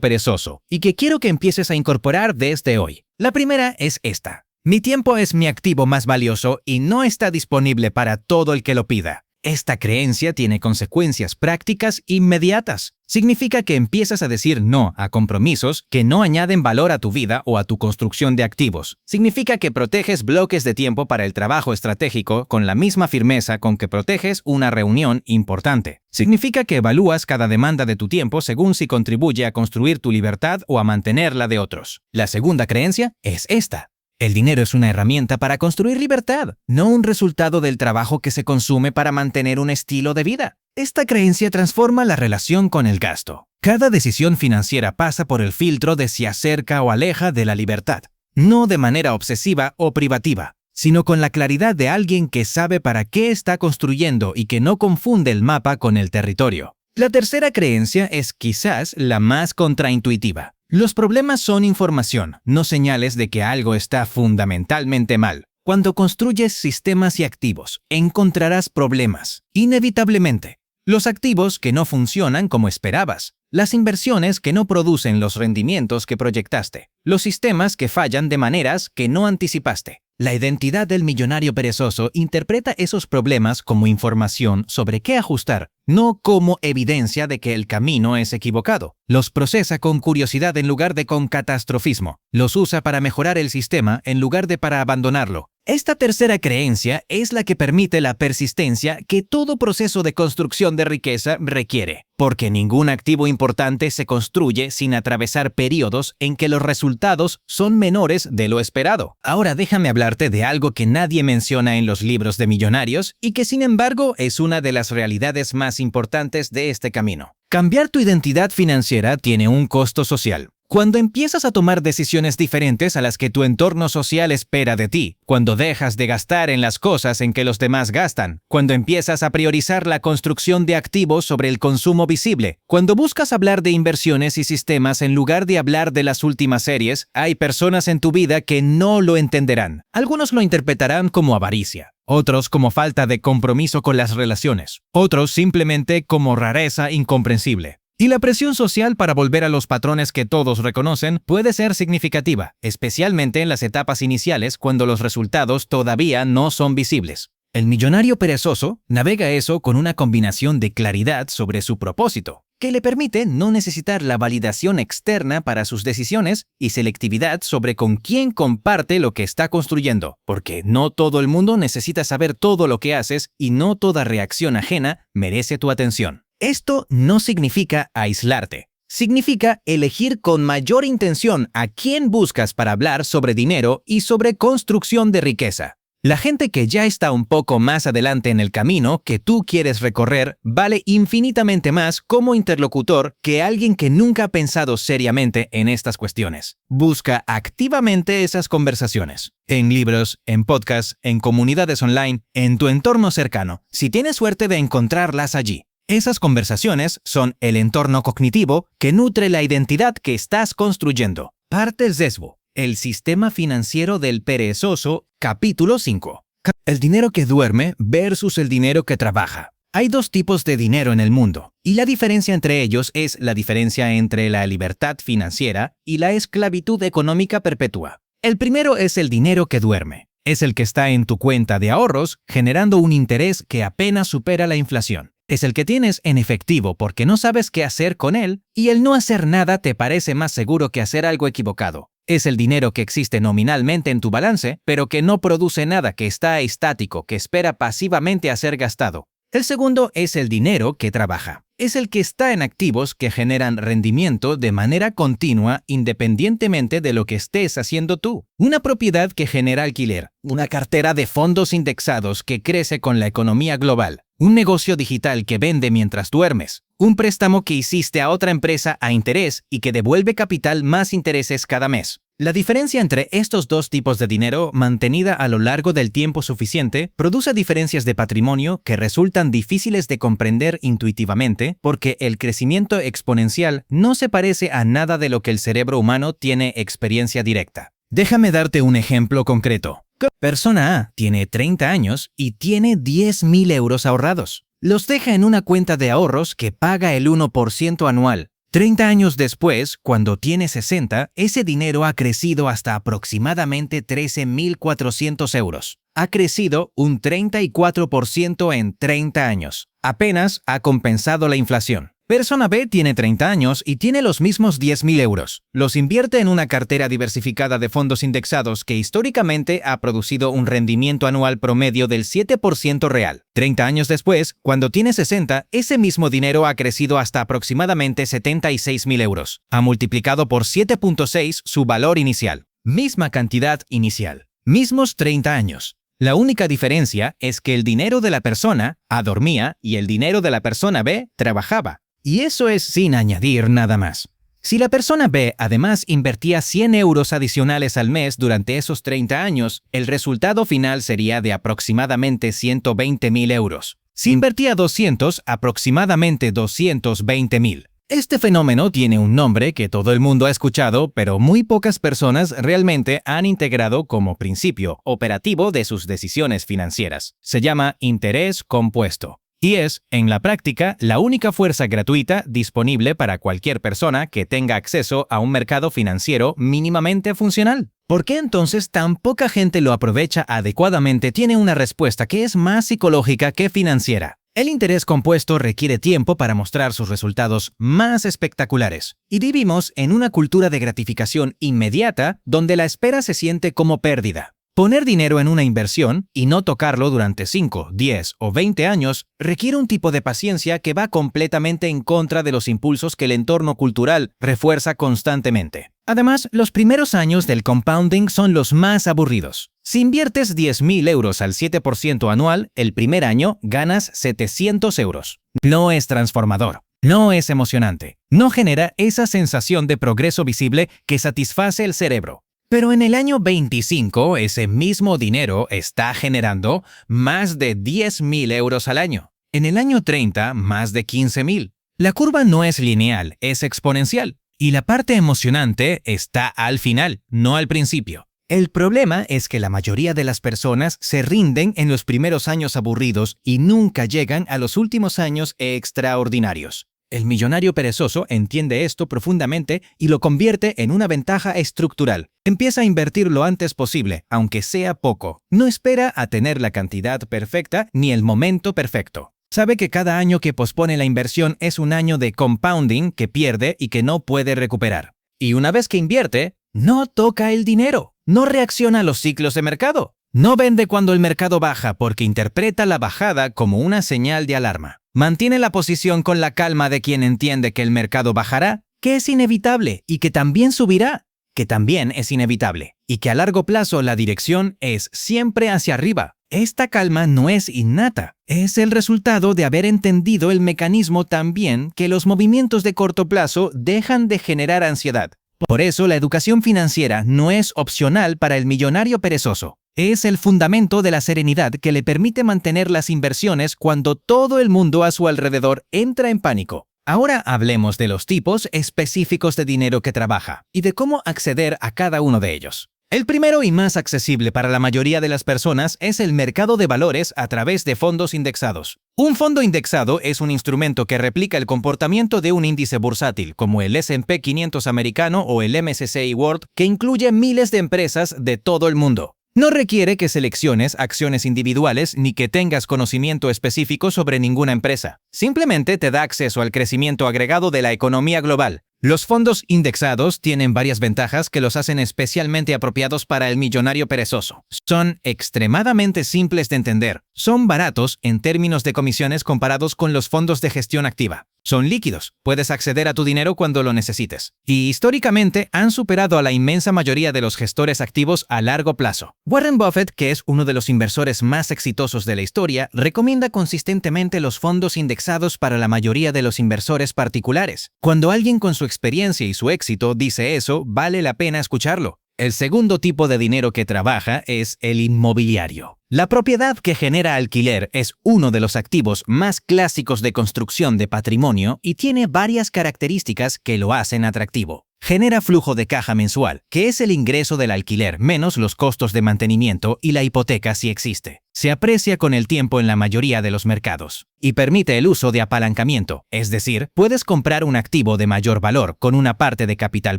perezoso y que quiero que empieces a incorporar desde hoy. La primera es esta. Mi tiempo es mi activo más valioso y no está disponible para todo el que lo pida. Esta creencia tiene consecuencias prácticas inmediatas. Significa que empiezas a decir no a compromisos que no añaden valor a tu vida o a tu construcción de activos. Significa que proteges bloques de tiempo para el trabajo estratégico con la misma firmeza con que proteges una reunión importante. Significa que evalúas cada demanda de tu tiempo según si contribuye a construir tu libertad o a mantenerla de otros. La segunda creencia es esta. El dinero es una herramienta para construir libertad, no un resultado del trabajo que se consume para mantener un estilo de vida. Esta creencia transforma la relación con el gasto. Cada decisión financiera pasa por el filtro de si acerca o aleja de la libertad, no de manera obsesiva o privativa, sino con la claridad de alguien que sabe para qué está construyendo y que no confunde el mapa con el territorio. La tercera creencia es quizás la más contraintuitiva. Los problemas son información, no señales de que algo está fundamentalmente mal. Cuando construyes sistemas y activos, encontrarás problemas, inevitablemente. Los activos que no funcionan como esperabas, las inversiones que no producen los rendimientos que proyectaste, los sistemas que fallan de maneras que no anticipaste. La identidad del millonario perezoso interpreta esos problemas como información sobre qué ajustar, no como evidencia de que el camino es equivocado. Los procesa con curiosidad en lugar de con catastrofismo. Los usa para mejorar el sistema en lugar de para abandonarlo. Esta tercera creencia es la que permite la persistencia que todo proceso de construcción de riqueza requiere, porque ningún activo importante se construye sin atravesar periodos en que los resultados son menores de lo esperado. Ahora déjame hablarte de algo que nadie menciona en los libros de millonarios y que sin embargo es una de las realidades más importantes de este camino. Cambiar tu identidad financiera tiene un costo social. Cuando empiezas a tomar decisiones diferentes a las que tu entorno social espera de ti, cuando dejas de gastar en las cosas en que los demás gastan, cuando empiezas a priorizar la construcción de activos sobre el consumo visible, cuando buscas hablar de inversiones y sistemas en lugar de hablar de las últimas series, hay personas en tu vida que no lo entenderán. Algunos lo interpretarán como avaricia, otros como falta de compromiso con las relaciones, otros simplemente como rareza incomprensible. Y la presión social para volver a los patrones que todos reconocen puede ser significativa, especialmente en las etapas iniciales cuando los resultados todavía no son visibles. El millonario perezoso navega eso con una combinación de claridad sobre su propósito, que le permite no necesitar la validación externa para sus decisiones y selectividad sobre con quién comparte lo que está construyendo, porque no todo el mundo necesita saber todo lo que haces y no toda reacción ajena merece tu atención. Esto no significa aislarte. Significa elegir con mayor intención a quién buscas para hablar sobre dinero y sobre construcción de riqueza. La gente que ya está un poco más adelante en el camino que tú quieres recorrer vale infinitamente más como interlocutor que alguien que nunca ha pensado seriamente en estas cuestiones. Busca activamente esas conversaciones. En libros, en podcasts, en comunidades online, en tu entorno cercano, si tienes suerte de encontrarlas allí. Esas conversaciones son el entorno cognitivo que nutre la identidad que estás construyendo. Parte sesgo. El sistema financiero del perezoso, capítulo 5. El dinero que duerme versus el dinero que trabaja. Hay dos tipos de dinero en el mundo, y la diferencia entre ellos es la diferencia entre la libertad financiera y la esclavitud económica perpetua. El primero es el dinero que duerme. Es el que está en tu cuenta de ahorros, generando un interés que apenas supera la inflación. Es el que tienes en efectivo porque no sabes qué hacer con él y el no hacer nada te parece más seguro que hacer algo equivocado. Es el dinero que existe nominalmente en tu balance, pero que no produce nada, que está estático, que espera pasivamente a ser gastado. El segundo es el dinero que trabaja. Es el que está en activos que generan rendimiento de manera continua independientemente de lo que estés haciendo tú. Una propiedad que genera alquiler, una cartera de fondos indexados que crece con la economía global, un negocio digital que vende mientras duermes, un préstamo que hiciste a otra empresa a interés y que devuelve capital más intereses cada mes. La diferencia entre estos dos tipos de dinero, mantenida a lo largo del tiempo suficiente, produce diferencias de patrimonio que resultan difíciles de comprender intuitivamente porque el crecimiento exponencial no se parece a nada de lo que el cerebro humano tiene experiencia directa. Déjame darte un ejemplo concreto. Persona A tiene 30 años y tiene 10,000 euros ahorrados. Los deja en una cuenta de ahorros que paga el 1% anual. 30 años después, cuando tiene 60, ese dinero ha crecido hasta aproximadamente 13,400 euros. Ha crecido un 34% en 30 años. Apenas ha compensado la inflación. Persona B tiene 30 años y tiene los mismos 10,000 euros. Los invierte en una cartera diversificada de fondos indexados que históricamente ha producido un rendimiento anual promedio del 7% real. 30 años después, cuando tiene 60, ese mismo dinero ha crecido hasta aproximadamente 76,000 euros. Ha multiplicado por 7.6 su valor inicial. Misma cantidad inicial. Mismos 30 años. La única diferencia es que el dinero de la persona A dormía y el dinero de la persona B trabajaba. Y eso es sin añadir nada más. Si la persona B además invertía 100 euros adicionales al mes durante esos 30 años, el resultado final sería de aproximadamente 120,000 euros. Si invertía 200, aproximadamente 220,000. Este fenómeno tiene un nombre que todo el mundo ha escuchado, pero muy pocas personas realmente han integrado como principio operativo de sus decisiones financieras. Se llama interés compuesto. Y es, en la práctica, la única fuerza gratuita disponible para cualquier persona que tenga acceso a un mercado financiero mínimamente funcional. ¿Por qué entonces tan poca gente lo aprovecha adecuadamente? Tiene una respuesta que es más psicológica que financiera. El interés compuesto requiere tiempo para mostrar sus resultados más espectaculares. Y vivimos en una cultura de gratificación inmediata donde la espera se siente como pérdida. Poner dinero en una inversión y no tocarlo durante 5, 10 o 20 años requiere un tipo de paciencia que va completamente en contra de los impulsos que el entorno cultural refuerza constantemente. Además, los primeros años del compounding son los más aburridos. Si inviertes 10.000 euros al 7% anual, el primer año ganas 700 euros. No es transformador. No es emocionante. No genera esa sensación de progreso visible que satisface el cerebro. Pero en el año 25, ese mismo dinero está generando más de 10.000 euros al año. En el año 30, más de 15.000. La curva no es lineal, es exponencial. Y la parte emocionante está al final, no al principio. El problema es que la mayoría de las personas se rinden en los primeros años aburridos y nunca llegan a los últimos años extraordinarios. El millonario perezoso entiende esto profundamente y lo convierte en una ventaja estructural. Empieza a invertir lo antes posible, aunque sea poco. No espera a tener la cantidad perfecta ni el momento perfecto. Sabe que cada año que pospone la inversión es un año de compounding que pierde y que no puede recuperar. Y una vez que invierte, no toca el dinero. No reacciona a los ciclos de mercado. No vende cuando el mercado baja porque interpreta la bajada como una señal de alarma. Mantiene la posición con la calma de quien entiende que el mercado bajará, que es inevitable y que también subirá, que también es inevitable, y que a largo plazo la dirección es siempre hacia arriba. Esta calma no es innata, es el resultado de haber entendido el mecanismo tan bien que los movimientos de corto plazo dejan de generar ansiedad. Por eso la educación financiera no es opcional para el millonario perezoso. Es el fundamento de la serenidad que le permite mantener las inversiones cuando todo el mundo a su alrededor entra en pánico. Ahora hablemos de los tipos específicos de dinero que trabaja y de cómo acceder a cada uno de ellos. El primero y más accesible para la mayoría de las personas es el mercado de valores a través de fondos indexados. Un fondo indexado es un instrumento que replica el comportamiento de un índice bursátil, como el S&P 500 americano o el MSCI World, que incluye miles de empresas de todo el mundo. No requiere que selecciones acciones individuales ni que tengas conocimiento específico sobre ninguna empresa. Simplemente te da acceso al crecimiento agregado de la economía global. Los fondos indexados tienen varias ventajas que los hacen especialmente apropiados para el millonario perezoso. Son extremadamente simples de entender. Son baratos en términos de comisiones comparados con los fondos de gestión activa. Son líquidos, puedes acceder a tu dinero cuando lo necesites. Y históricamente han superado a la inmensa mayoría de los gestores activos a largo plazo. Warren Buffett, que es uno de los inversores más exitosos de la historia, recomienda consistentemente los fondos indexados para la mayoría de los inversores particulares. Cuando alguien con su experiencia y su éxito dice eso, vale la pena escucharlo. El segundo tipo de dinero que trabaja es el inmobiliario. La propiedad que genera alquiler es uno de los activos más clásicos de construcción de patrimonio y tiene varias características que lo hacen atractivo. Genera flujo de caja mensual, que es el ingreso del alquiler menos los costos de mantenimiento y la hipoteca si existe. Se aprecia con el tiempo en la mayoría de los mercados. Y permite el uso de apalancamiento, es decir, puedes comprar un activo de mayor valor con una parte de capital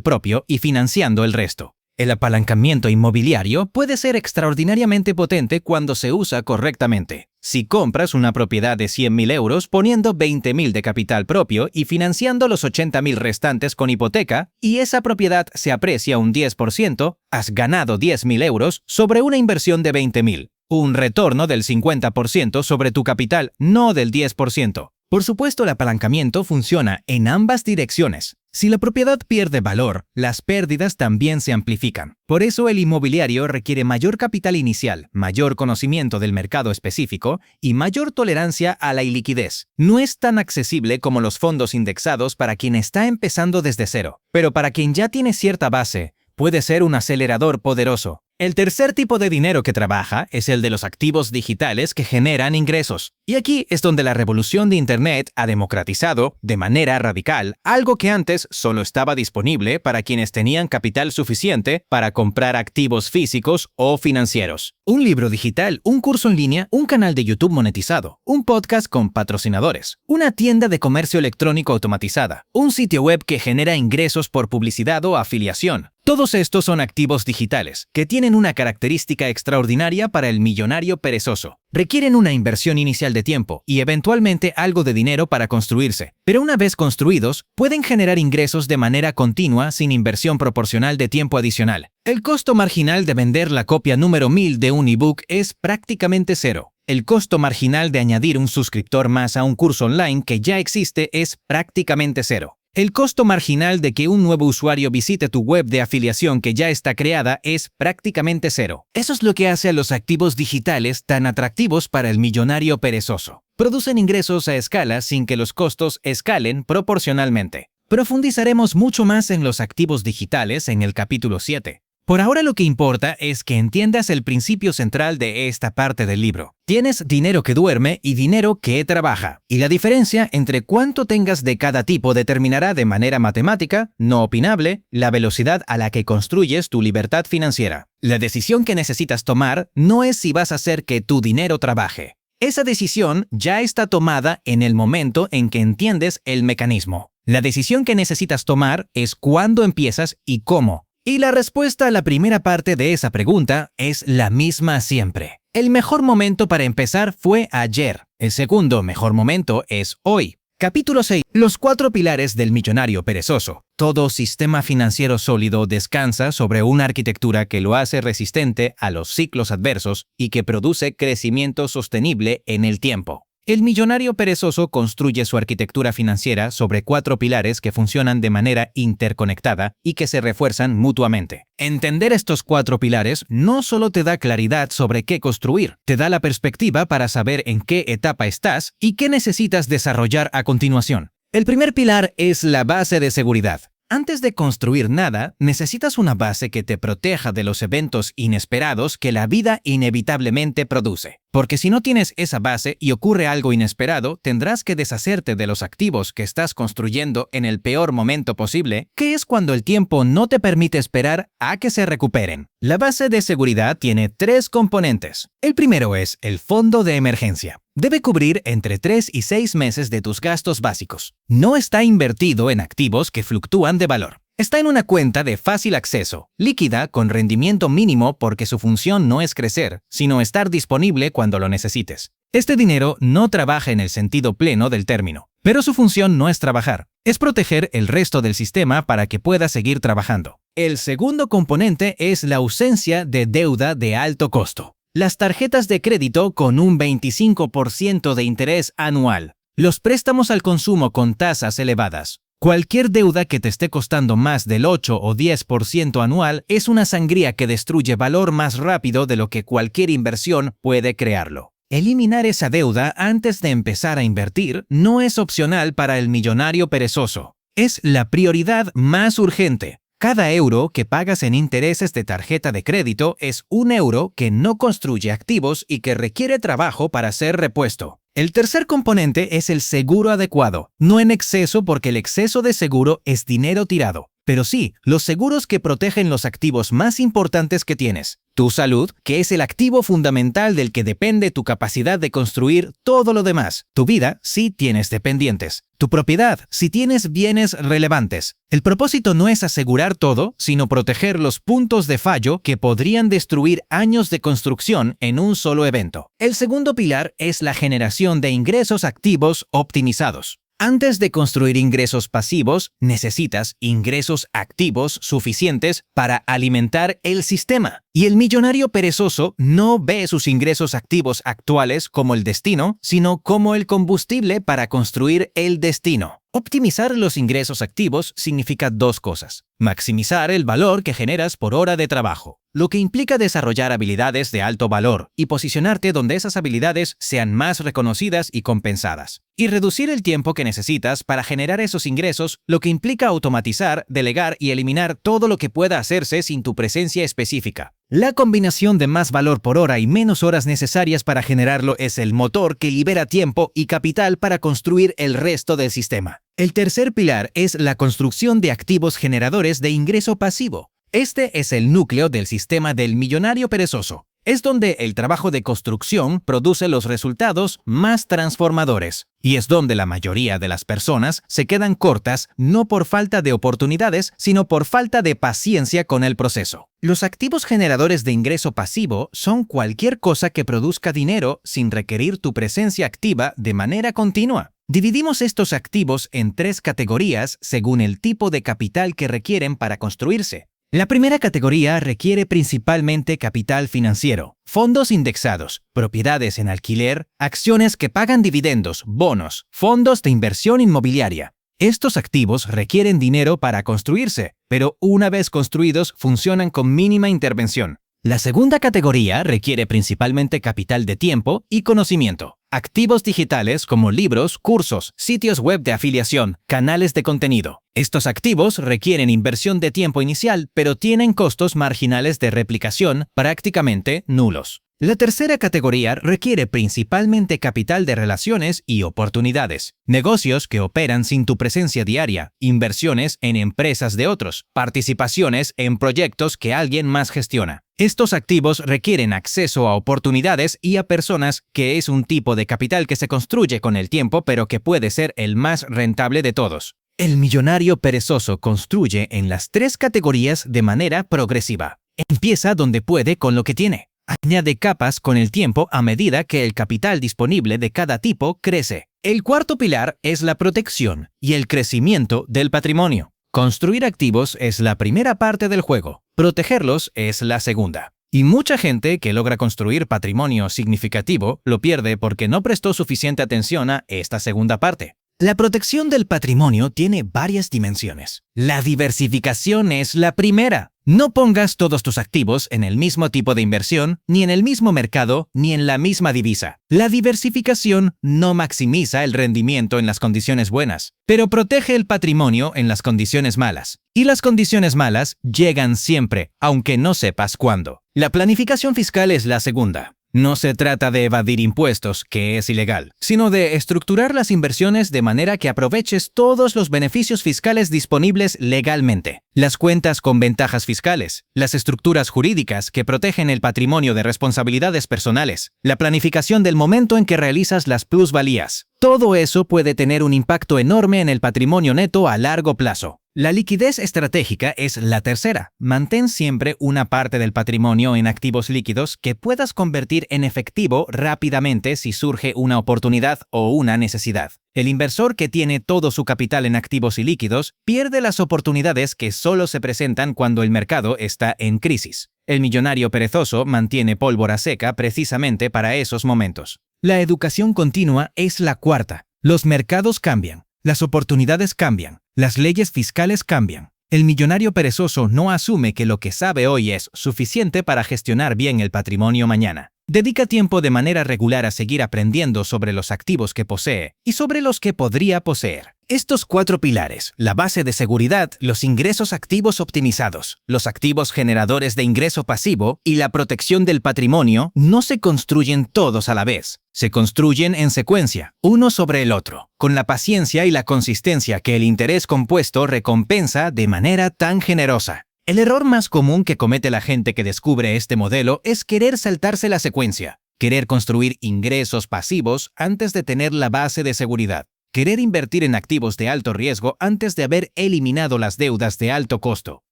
propio y financiando el resto. El apalancamiento inmobiliario puede ser extraordinariamente potente cuando se usa correctamente. Si compras una propiedad de 100.000 euros poniendo 20.000 de capital propio y financiando los 80.000 restantes con hipoteca, y esa propiedad se aprecia un 10%, has ganado 10.000 euros sobre una inversión de 20.000. Un retorno del 50% sobre tu capital, no del 10%. Por supuesto, el apalancamiento funciona en ambas direcciones. Si la propiedad pierde valor, las pérdidas también se amplifican. Por eso el inmobiliario requiere mayor capital inicial, mayor conocimiento del mercado específico y mayor tolerancia a la iliquidez. No es tan accesible como los fondos indexados para quien está empezando desde cero, pero para quien ya tiene cierta base, puede ser un acelerador poderoso. El tercer tipo de dinero que trabaja es el de los activos digitales que generan ingresos. Y aquí es donde la revolución de Internet ha democratizado, de manera radical, algo que antes solo estaba disponible para quienes tenían capital suficiente para comprar activos físicos o financieros. Un libro digital, un curso en línea, un canal de YouTube monetizado, un podcast con patrocinadores, una tienda de comercio electrónico automatizada, un sitio web que genera ingresos por publicidad o afiliación. Todos estos son activos digitales, que tienen una característica extraordinaria para el millonario perezoso. Requieren una inversión inicial de tiempo y eventualmente algo de dinero para construirse, pero una vez construidos, pueden generar ingresos de manera continua sin inversión proporcional de tiempo adicional. El costo marginal de vender la copia número 1000 de un ebook es prácticamente cero. El costo marginal de añadir un suscriptor más a un curso online que ya existe es prácticamente cero. El costo marginal de que un nuevo usuario visite tu web de afiliación que ya está creada es prácticamente cero. Eso es lo que hace a los activos digitales tan atractivos para el millonario perezoso. Producen ingresos a escala sin que los costos escalen proporcionalmente. Profundizaremos mucho más en los activos digitales en el capítulo 7. Por ahora lo que importa es que entiendas el principio central de esta parte del libro. Tienes dinero que duerme y dinero que trabaja, y la diferencia entre cuánto tengas de cada tipo determinará de manera matemática, no opinable, la velocidad a la que construyes tu libertad financiera. La decisión que necesitas tomar no es si vas a hacer que tu dinero trabaje. Esa decisión ya está tomada en el momento en que entiendes el mecanismo. La decisión que necesitas tomar es cuándo empiezas y cómo. Y la respuesta a la primera parte de esa pregunta es la misma siempre. El mejor momento para empezar fue ayer. El segundo mejor momento es hoy. Capítulo 6. Los 4 pilares del millonario perezoso. Todo sistema financiero sólido descansa sobre una arquitectura que lo hace resistente a los ciclos adversos y que produce crecimiento sostenible en el tiempo. El millonario perezoso construye su arquitectura financiera sobre 4 pilares que funcionan de manera interconectada y que se refuerzan mutuamente. Entender estos 4 pilares no solo te da claridad sobre qué construir, te da la perspectiva para saber en qué etapa estás y qué necesitas desarrollar a continuación. El primer pilar es la base de seguridad. Antes de construir nada, necesitas una base que te proteja de los eventos inesperados que la vida inevitablemente produce. Porque si no tienes esa base y ocurre algo inesperado, tendrás que deshacerte de los activos que estás construyendo en el peor momento posible, que es cuando el tiempo no te permite esperar a que se recuperen. La base de seguridad tiene 3 componentes. El primero es el fondo de emergencia. Debe cubrir entre 3 y 6 meses de tus gastos básicos. No está invertido en activos que fluctúan de valor. Está en una cuenta de fácil acceso, líquida con rendimiento mínimo porque su función no es crecer, sino estar disponible cuando lo necesites. Este dinero no trabaja en el sentido pleno del término, pero su función no es trabajar, es proteger el resto del sistema para que pueda seguir trabajando. El segundo componente es la ausencia de deuda de alto costo. Las tarjetas de crédito con un 25% de interés anual. Los préstamos al consumo con tasas elevadas. Cualquier deuda que te esté costando más del 8 o 10% anual es una sangría que destruye valor más rápido de lo que cualquier inversión puede crearlo. Eliminar esa deuda antes de empezar a invertir no es opcional para el millonario perezoso. Es la prioridad más urgente. Cada euro que pagas en intereses de tarjeta de crédito es un euro que no construye activos y que requiere trabajo para ser repuesto. El tercer componente es el seguro adecuado, no en exceso porque el exceso de seguro es dinero tirado, pero sí los seguros que protegen los activos más importantes que tienes. Tu salud, que es el activo fundamental del que depende tu capacidad de construir todo lo demás. Tu vida, si tienes dependientes. Tu propiedad, si tienes bienes relevantes. El propósito no es asegurar todo, sino proteger los puntos de fallo que podrían destruir años de construcción en un solo evento. El segundo pilar es la generación de ingresos activos optimizados. Antes de construir ingresos pasivos, necesitas ingresos activos suficientes para alimentar el sistema. Y el millonario perezoso no ve sus ingresos activos actuales como el destino, sino como el combustible para construir el destino. Optimizar los ingresos activos significa 2 cosas. Maximizar el valor que generas por hora de trabajo, lo que implica desarrollar habilidades de alto valor y posicionarte donde esas habilidades sean más reconocidas y compensadas. Y reducir el tiempo que necesitas para generar esos ingresos, lo que implica automatizar, delegar y eliminar todo lo que pueda hacerse sin tu presencia específica. La combinación de más valor por hora y menos horas necesarias para generarlo es el motor que libera tiempo y capital para construir el resto del sistema. El tercer pilar es la construcción de activos generadores de ingreso pasivo. Este es el núcleo del sistema del millonario perezoso. Es donde el trabajo de construcción produce los resultados más transformadores. Y es donde la mayoría de las personas se quedan cortas no por falta de oportunidades, sino por falta de paciencia con el proceso. Los activos generadores de ingreso pasivo son cualquier cosa que produzca dinero sin requerir tu presencia activa de manera continua. Dividimos estos activos en 3 categorías según el tipo de capital que requieren para construirse. La primera categoría requiere principalmente capital financiero, fondos indexados, propiedades en alquiler, acciones que pagan dividendos, bonos, fondos de inversión inmobiliaria. Estos activos requieren dinero para construirse, pero una vez construidos funcionan con mínima intervención. La segunda categoría requiere principalmente capital de tiempo y conocimiento. Activos digitales como libros, cursos, sitios web de afiliación, canales de contenido. Estos activos requieren inversión de tiempo inicial, pero tienen costos marginales de replicación prácticamente nulos. La tercera categoría requiere principalmente capital de relaciones y oportunidades, negocios que operan sin tu presencia diaria, inversiones en empresas de otros, participaciones en proyectos que alguien más gestiona. Estos activos requieren acceso a oportunidades y a personas, que es un tipo de capital que se construye con el tiempo pero que puede ser el más rentable de todos. El millonario perezoso construye en las 3 categorías de manera progresiva. Empieza donde puede con lo que tiene. Añade capas con el tiempo a medida que el capital disponible de cada tipo crece. El cuarto pilar es la protección y el crecimiento del patrimonio. Construir activos es la primera parte del juego, protegerlos es la segunda. Y mucha gente que logra construir patrimonio significativo lo pierde porque no prestó suficiente atención a esta segunda parte. La protección del patrimonio tiene varias dimensiones. La diversificación es la primera. No pongas todos tus activos en el mismo tipo de inversión, ni en el mismo mercado, ni en la misma divisa. La diversificación no maximiza el rendimiento en las condiciones buenas, pero protege el patrimonio en las condiciones malas. Y las condiciones malas llegan siempre, aunque no sepas cuándo. La planificación fiscal es la segunda. No se trata de evadir impuestos, que es ilegal, sino de estructurar las inversiones de manera que aproveches todos los beneficios fiscales disponibles legalmente. Las cuentas con ventajas fiscales, las estructuras jurídicas que protegen el patrimonio de responsabilidades personales, la planificación del momento en que realizas las plusvalías. Todo eso puede tener un impacto enorme en el patrimonio neto a largo plazo. La liquidez estratégica es la tercera. Mantén siempre una parte del patrimonio en activos líquidos que puedas convertir en efectivo rápidamente si surge una oportunidad o una necesidad. El inversor que tiene todo su capital en activos y líquidos pierde las oportunidades que solo se presentan cuando el mercado está en crisis. El millonario perezoso mantiene pólvora seca precisamente para esos momentos. La educación continua es la cuarta. Los mercados cambian. Las oportunidades cambian, las leyes fiscales cambian. El millonario perezoso no asume que lo que sabe hoy es suficiente para gestionar bien el patrimonio mañana. Dedica tiempo de manera regular a seguir aprendiendo sobre los activos que posee y sobre los que podría poseer. Estos 4 pilares, la base de seguridad, los ingresos activos optimizados, los activos generadores de ingreso pasivo y la protección del patrimonio, no se construyen todos a la vez. Se construyen en secuencia, uno sobre el otro, con la paciencia y la consistencia que el interés compuesto recompensa de manera tan generosa. El error más común que comete la gente que descubre este modelo es querer saltarse la secuencia, querer construir ingresos pasivos antes de tener la base de seguridad, querer invertir en activos de alto riesgo antes de haber eliminado las deudas de alto costo,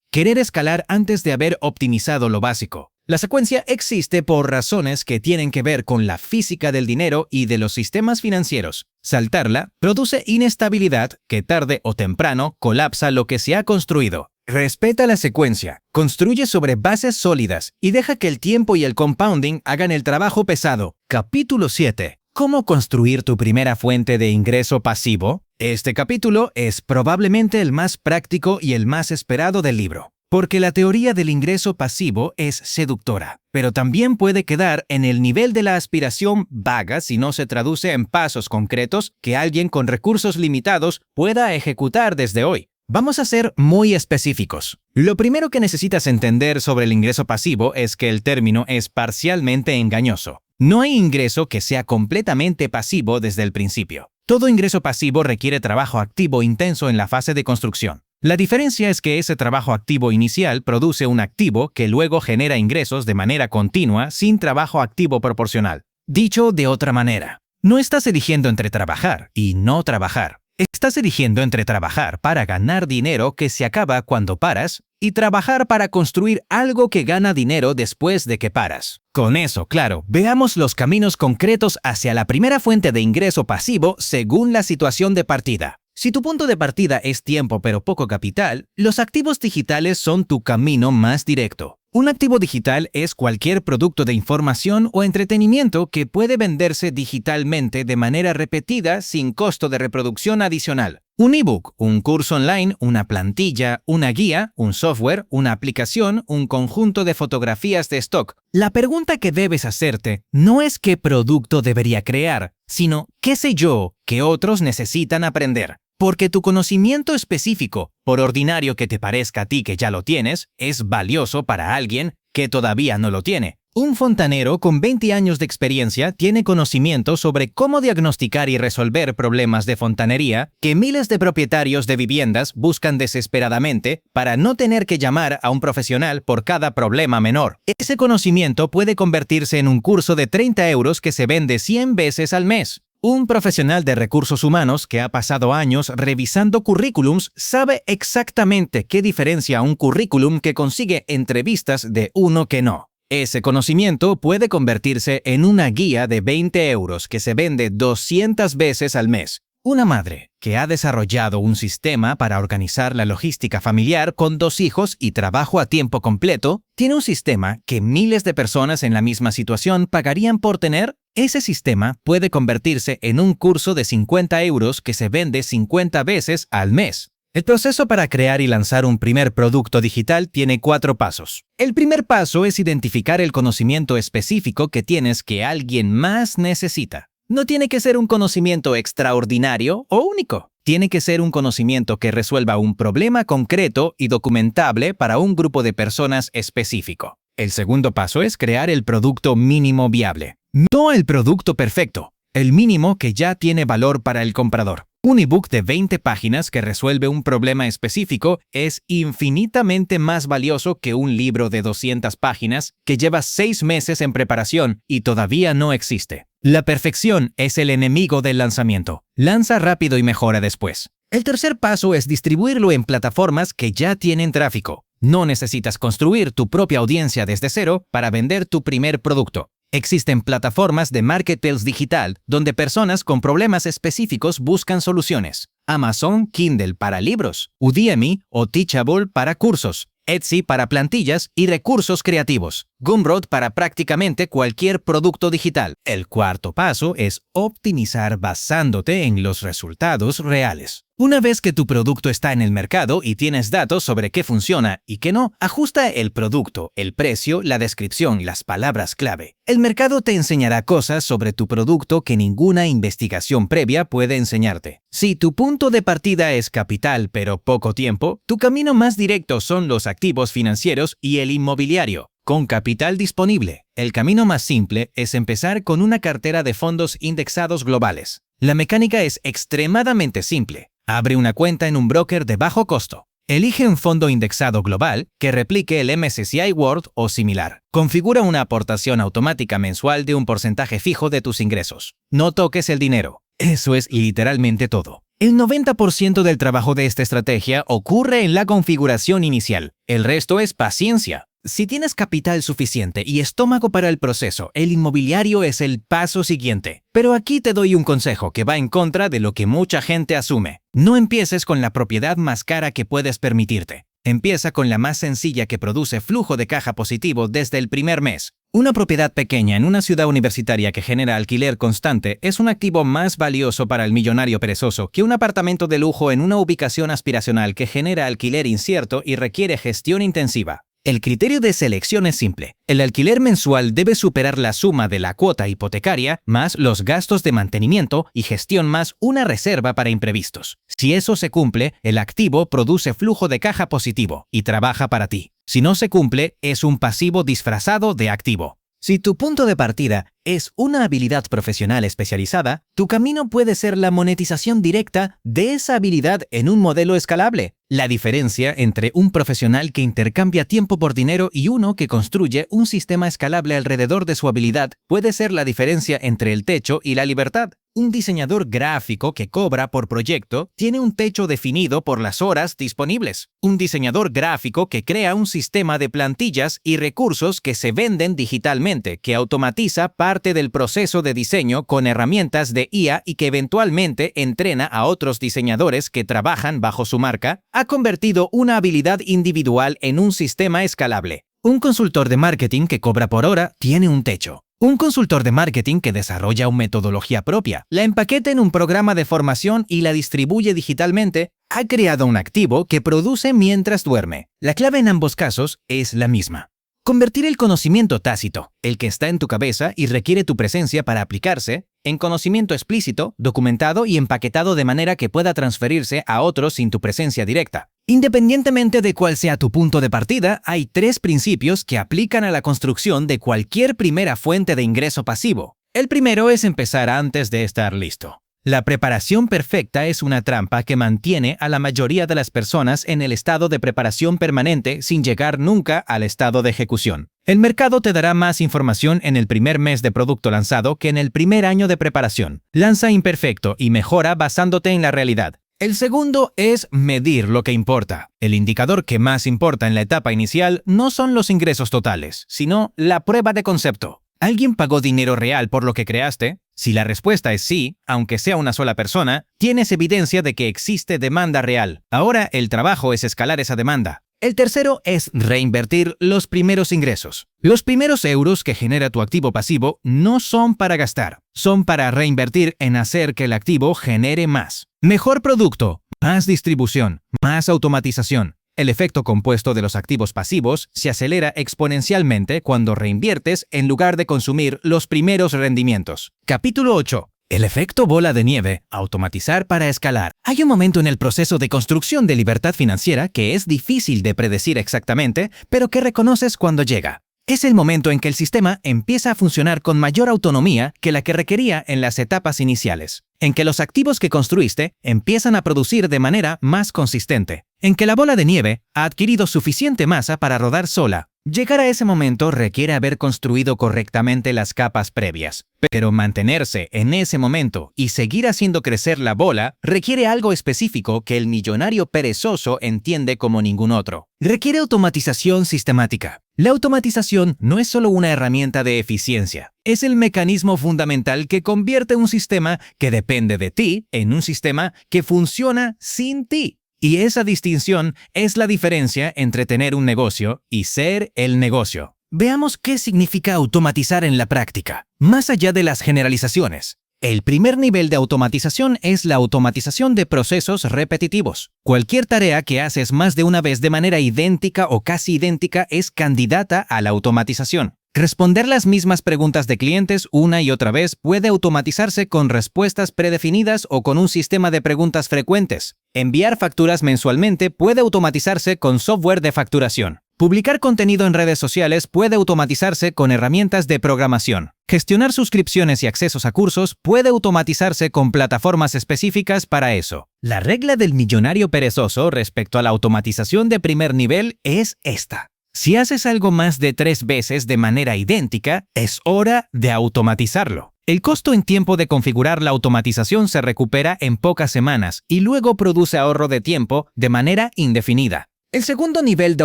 querer escalar antes de haber optimizado lo básico. La secuencia existe por razones que tienen que ver con la física del dinero y de los sistemas financieros. Saltarla produce inestabilidad que tarde o temprano colapsa lo que se ha construido. Respeta la secuencia, construye sobre bases sólidas y deja que el tiempo y el compounding hagan el trabajo pesado. Capítulo 7. ¿Cómo construir tu primera fuente de ingreso pasivo? Este capítulo es probablemente el más práctico y el más esperado del libro, porque la teoría del ingreso pasivo es seductora, pero también puede quedar en el nivel de la aspiración vaga si no se traduce en pasos concretos que alguien con recursos limitados pueda ejecutar desde hoy. Vamos a ser muy específicos. Lo primero que necesitas entender sobre el ingreso pasivo es que el término es parcialmente engañoso. No hay ingreso que sea completamente pasivo desde el principio. Todo ingreso pasivo requiere trabajo activo intenso en la fase de construcción. La diferencia es que ese trabajo activo inicial produce un activo que luego genera ingresos de manera continua sin trabajo activo proporcional. Dicho de otra manera, no estás eligiendo entre trabajar y no trabajar. Estás eligiendo entre trabajar para ganar dinero que se acaba cuando paras y trabajar para construir algo que gana dinero después de que paras. Con eso, claro, veamos los caminos concretos hacia la primera fuente de ingreso pasivo según la situación de partida. Si tu punto de partida es tiempo pero poco capital, los activos digitales son tu camino más directo. Un activo digital es cualquier producto de información o entretenimiento que puede venderse digitalmente de manera repetida sin costo de reproducción adicional. Un ebook, un curso online, una plantilla, una guía, un software, una aplicación, un conjunto de fotografías de stock. La pregunta que debes hacerte no es qué producto debería crear, sino qué sé yo que otros necesitan aprender. Porque tu conocimiento específico, por ordinario que te parezca a ti que ya lo tienes, es valioso para alguien que todavía no lo tiene. Un fontanero con 20 años de experiencia tiene conocimiento sobre cómo diagnosticar y resolver problemas de fontanería que miles de propietarios de viviendas buscan desesperadamente para no tener que llamar a un profesional por cada problema menor. Ese conocimiento puede convertirse en un curso de 30 euros que se vende 100 veces al mes. Un profesional de recursos humanos que ha pasado años revisando currículums sabe exactamente qué diferencia un currículum que consigue entrevistas de uno que no. Ese conocimiento puede convertirse en una guía de 20 euros que se vende 200 veces al mes. Una madre que ha desarrollado un sistema para organizar la logística familiar con 2 hijos y trabajo a tiempo completo, tiene un sistema que miles de personas en la misma situación pagarían por tener. Ese sistema puede convertirse en un curso de 50 euros que se vende 50 veces al mes. El proceso para crear y lanzar un primer producto digital tiene 4 pasos. El primer paso es identificar el conocimiento específico que tienes que alguien más necesita. No tiene que ser un conocimiento extraordinario o único. Tiene que ser un conocimiento que resuelva un problema concreto y documentable para un grupo de personas específico. El segundo paso es crear el producto mínimo viable. No el producto perfecto, el mínimo que ya tiene valor para el comprador. Un ebook de 20 páginas que resuelve un problema específico es infinitamente más valioso que un libro de 200 páginas que lleva 6 meses en preparación y todavía no existe. La perfección es el enemigo del lanzamiento. Lanza rápido y mejora después. El tercer paso es distribuirlo en plataformas que ya tienen tráfico. No necesitas construir tu propia audiencia desde cero para vender tu primer producto. Existen plataformas de marketplace digital donde personas con problemas específicos buscan soluciones. Amazon Kindle para libros, Udemy o Teachable para cursos, Etsy para plantillas y recursos creativos, Gumroad para prácticamente cualquier producto digital. El cuarto paso es optimizar basándote en los resultados reales. Una vez que tu producto está en el mercado y tienes datos sobre qué funciona y qué no, ajusta el producto, el precio, la descripción, las palabras clave. El mercado te enseñará cosas sobre tu producto que ninguna investigación previa puede enseñarte. Si tu punto de partida es capital pero poco tiempo, tu camino más directo son los activos financieros y el inmobiliario. Con capital disponible, el camino más simple es empezar con una cartera de fondos indexados globales. La mecánica es extremadamente simple. Abre una cuenta en un broker de bajo costo. Elige un fondo indexado global que replique el MSCI World o similar. Configura una aportación automática mensual de un porcentaje fijo de tus ingresos. No toques el dinero. Eso es literalmente todo. El 90% del trabajo de esta estrategia ocurre en la configuración inicial. El resto es paciencia. Si tienes capital suficiente y estómago para el proceso, el inmobiliario es el paso siguiente. Pero aquí te doy un consejo que va en contra de lo que mucha gente asume. No empieces con la propiedad más cara que puedes permitirte. Empieza con la más sencilla que produce flujo de caja positivo desde el primer mes. Una propiedad pequeña en una ciudad universitaria que genera alquiler constante es un activo más valioso para el millonario perezoso que un apartamento de lujo en una ubicación aspiracional que genera alquiler incierto y requiere gestión intensiva. El criterio de selección es simple. El alquiler mensual debe superar la suma de la cuota hipotecaria más los gastos de mantenimiento y gestión más una reserva para imprevistos. Si eso se cumple, el activo produce flujo de caja positivo y trabaja para ti. Si no se cumple, es un pasivo disfrazado de activo. Si tu punto de partida es una habilidad profesional especializada, tu camino puede ser la monetización directa de esa habilidad en un modelo escalable. La diferencia entre un profesional que intercambia tiempo por dinero y uno que construye un sistema escalable alrededor de su habilidad puede ser la diferencia entre el techo y la libertad. Un diseñador gráfico que cobra por proyecto tiene un techo definido por las horas disponibles. Un diseñador gráfico que crea un sistema de plantillas y recursos que se venden digitalmente, que automatiza parte del proceso de diseño con herramientas de IA y que eventualmente entrena a otros diseñadores que trabajan bajo su marca, ha convertido una habilidad individual en un sistema escalable. Un consultor de marketing que cobra por hora tiene un techo. Un consultor de marketing que desarrolla una metodología propia, la empaqueta en un programa de formación y la distribuye digitalmente, ha creado un activo que produce mientras duerme. La clave en ambos casos es la misma. Convertir el conocimiento tácito, el que está en tu cabeza y requiere tu presencia para aplicarse, en conocimiento explícito, documentado y empaquetado de manera que pueda transferirse a otros sin tu presencia directa. Independientemente de cuál sea tu punto de partida, hay 3 principios que aplican a la construcción de cualquier primera fuente de ingreso pasivo. El primero es empezar antes de estar listo. La preparación perfecta es una trampa que mantiene a la mayoría de las personas en el estado de preparación permanente sin llegar nunca al estado de ejecución. El mercado te dará más información en el primer mes de producto lanzado que en el primer año de preparación. Lanza imperfecto y mejora basándote en la realidad. El segundo es medir lo que importa. El indicador que más importa en la etapa inicial no son los ingresos totales, sino la prueba de concepto. ¿Alguien pagó dinero real por lo que creaste? Si la respuesta es sí, aunque sea una sola persona, tienes evidencia de que existe demanda real. Ahora el trabajo es escalar esa demanda. El tercero es reinvertir los primeros ingresos. Los primeros euros que genera tu activo pasivo no son para gastar, son para reinvertir en hacer que el activo genere más. Mejor producto, más distribución, más automatización. El efecto compuesto de los activos pasivos se acelera exponencialmente cuando reinviertes en lugar de consumir los primeros rendimientos. Capítulo 8. El efecto bola de nieve. Automatizar para escalar. Hay un momento en el proceso de construcción de libertad financiera que es difícil de predecir exactamente, pero que reconoces cuando llega. Es el momento en que el sistema empieza a funcionar con mayor autonomía que la que requería en las etapas iniciales, en que los activos que construiste empiezan a producir de manera más consistente, en que la bola de nieve ha adquirido suficiente masa para rodar sola. Llegar a ese momento requiere haber construido correctamente las capas previas, pero mantenerse en ese momento y seguir haciendo crecer la bola requiere algo específico que el millonario perezoso entiende como ningún otro. Requiere automatización sistemática. La automatización no es solo una herramienta de eficiencia, es el mecanismo fundamental que convierte un sistema que depende de ti en un sistema que funciona sin ti. Y esa distinción es la diferencia entre tener un negocio y ser el negocio. Veamos qué significa automatizar en la práctica, más allá de las generalizaciones. El primer nivel de automatización es la automatización de procesos repetitivos. Cualquier tarea que haces más de una vez de manera idéntica o casi idéntica es candidata a la automatización. Responder las mismas preguntas de clientes una y otra vez puede automatizarse con respuestas predefinidas o con un sistema de preguntas frecuentes. Enviar facturas mensualmente puede automatizarse con software de facturación. Publicar contenido en redes sociales puede automatizarse con herramientas de programación. Gestionar suscripciones y accesos a cursos puede automatizarse con plataformas específicas para eso. La regla del millonario perezoso respecto a la automatización de primer nivel es esta. Si haces algo más de 3 veces de manera idéntica, es hora de automatizarlo. El costo en tiempo de configurar la automatización se recupera en pocas semanas y luego produce ahorro de tiempo de manera indefinida. El segundo nivel de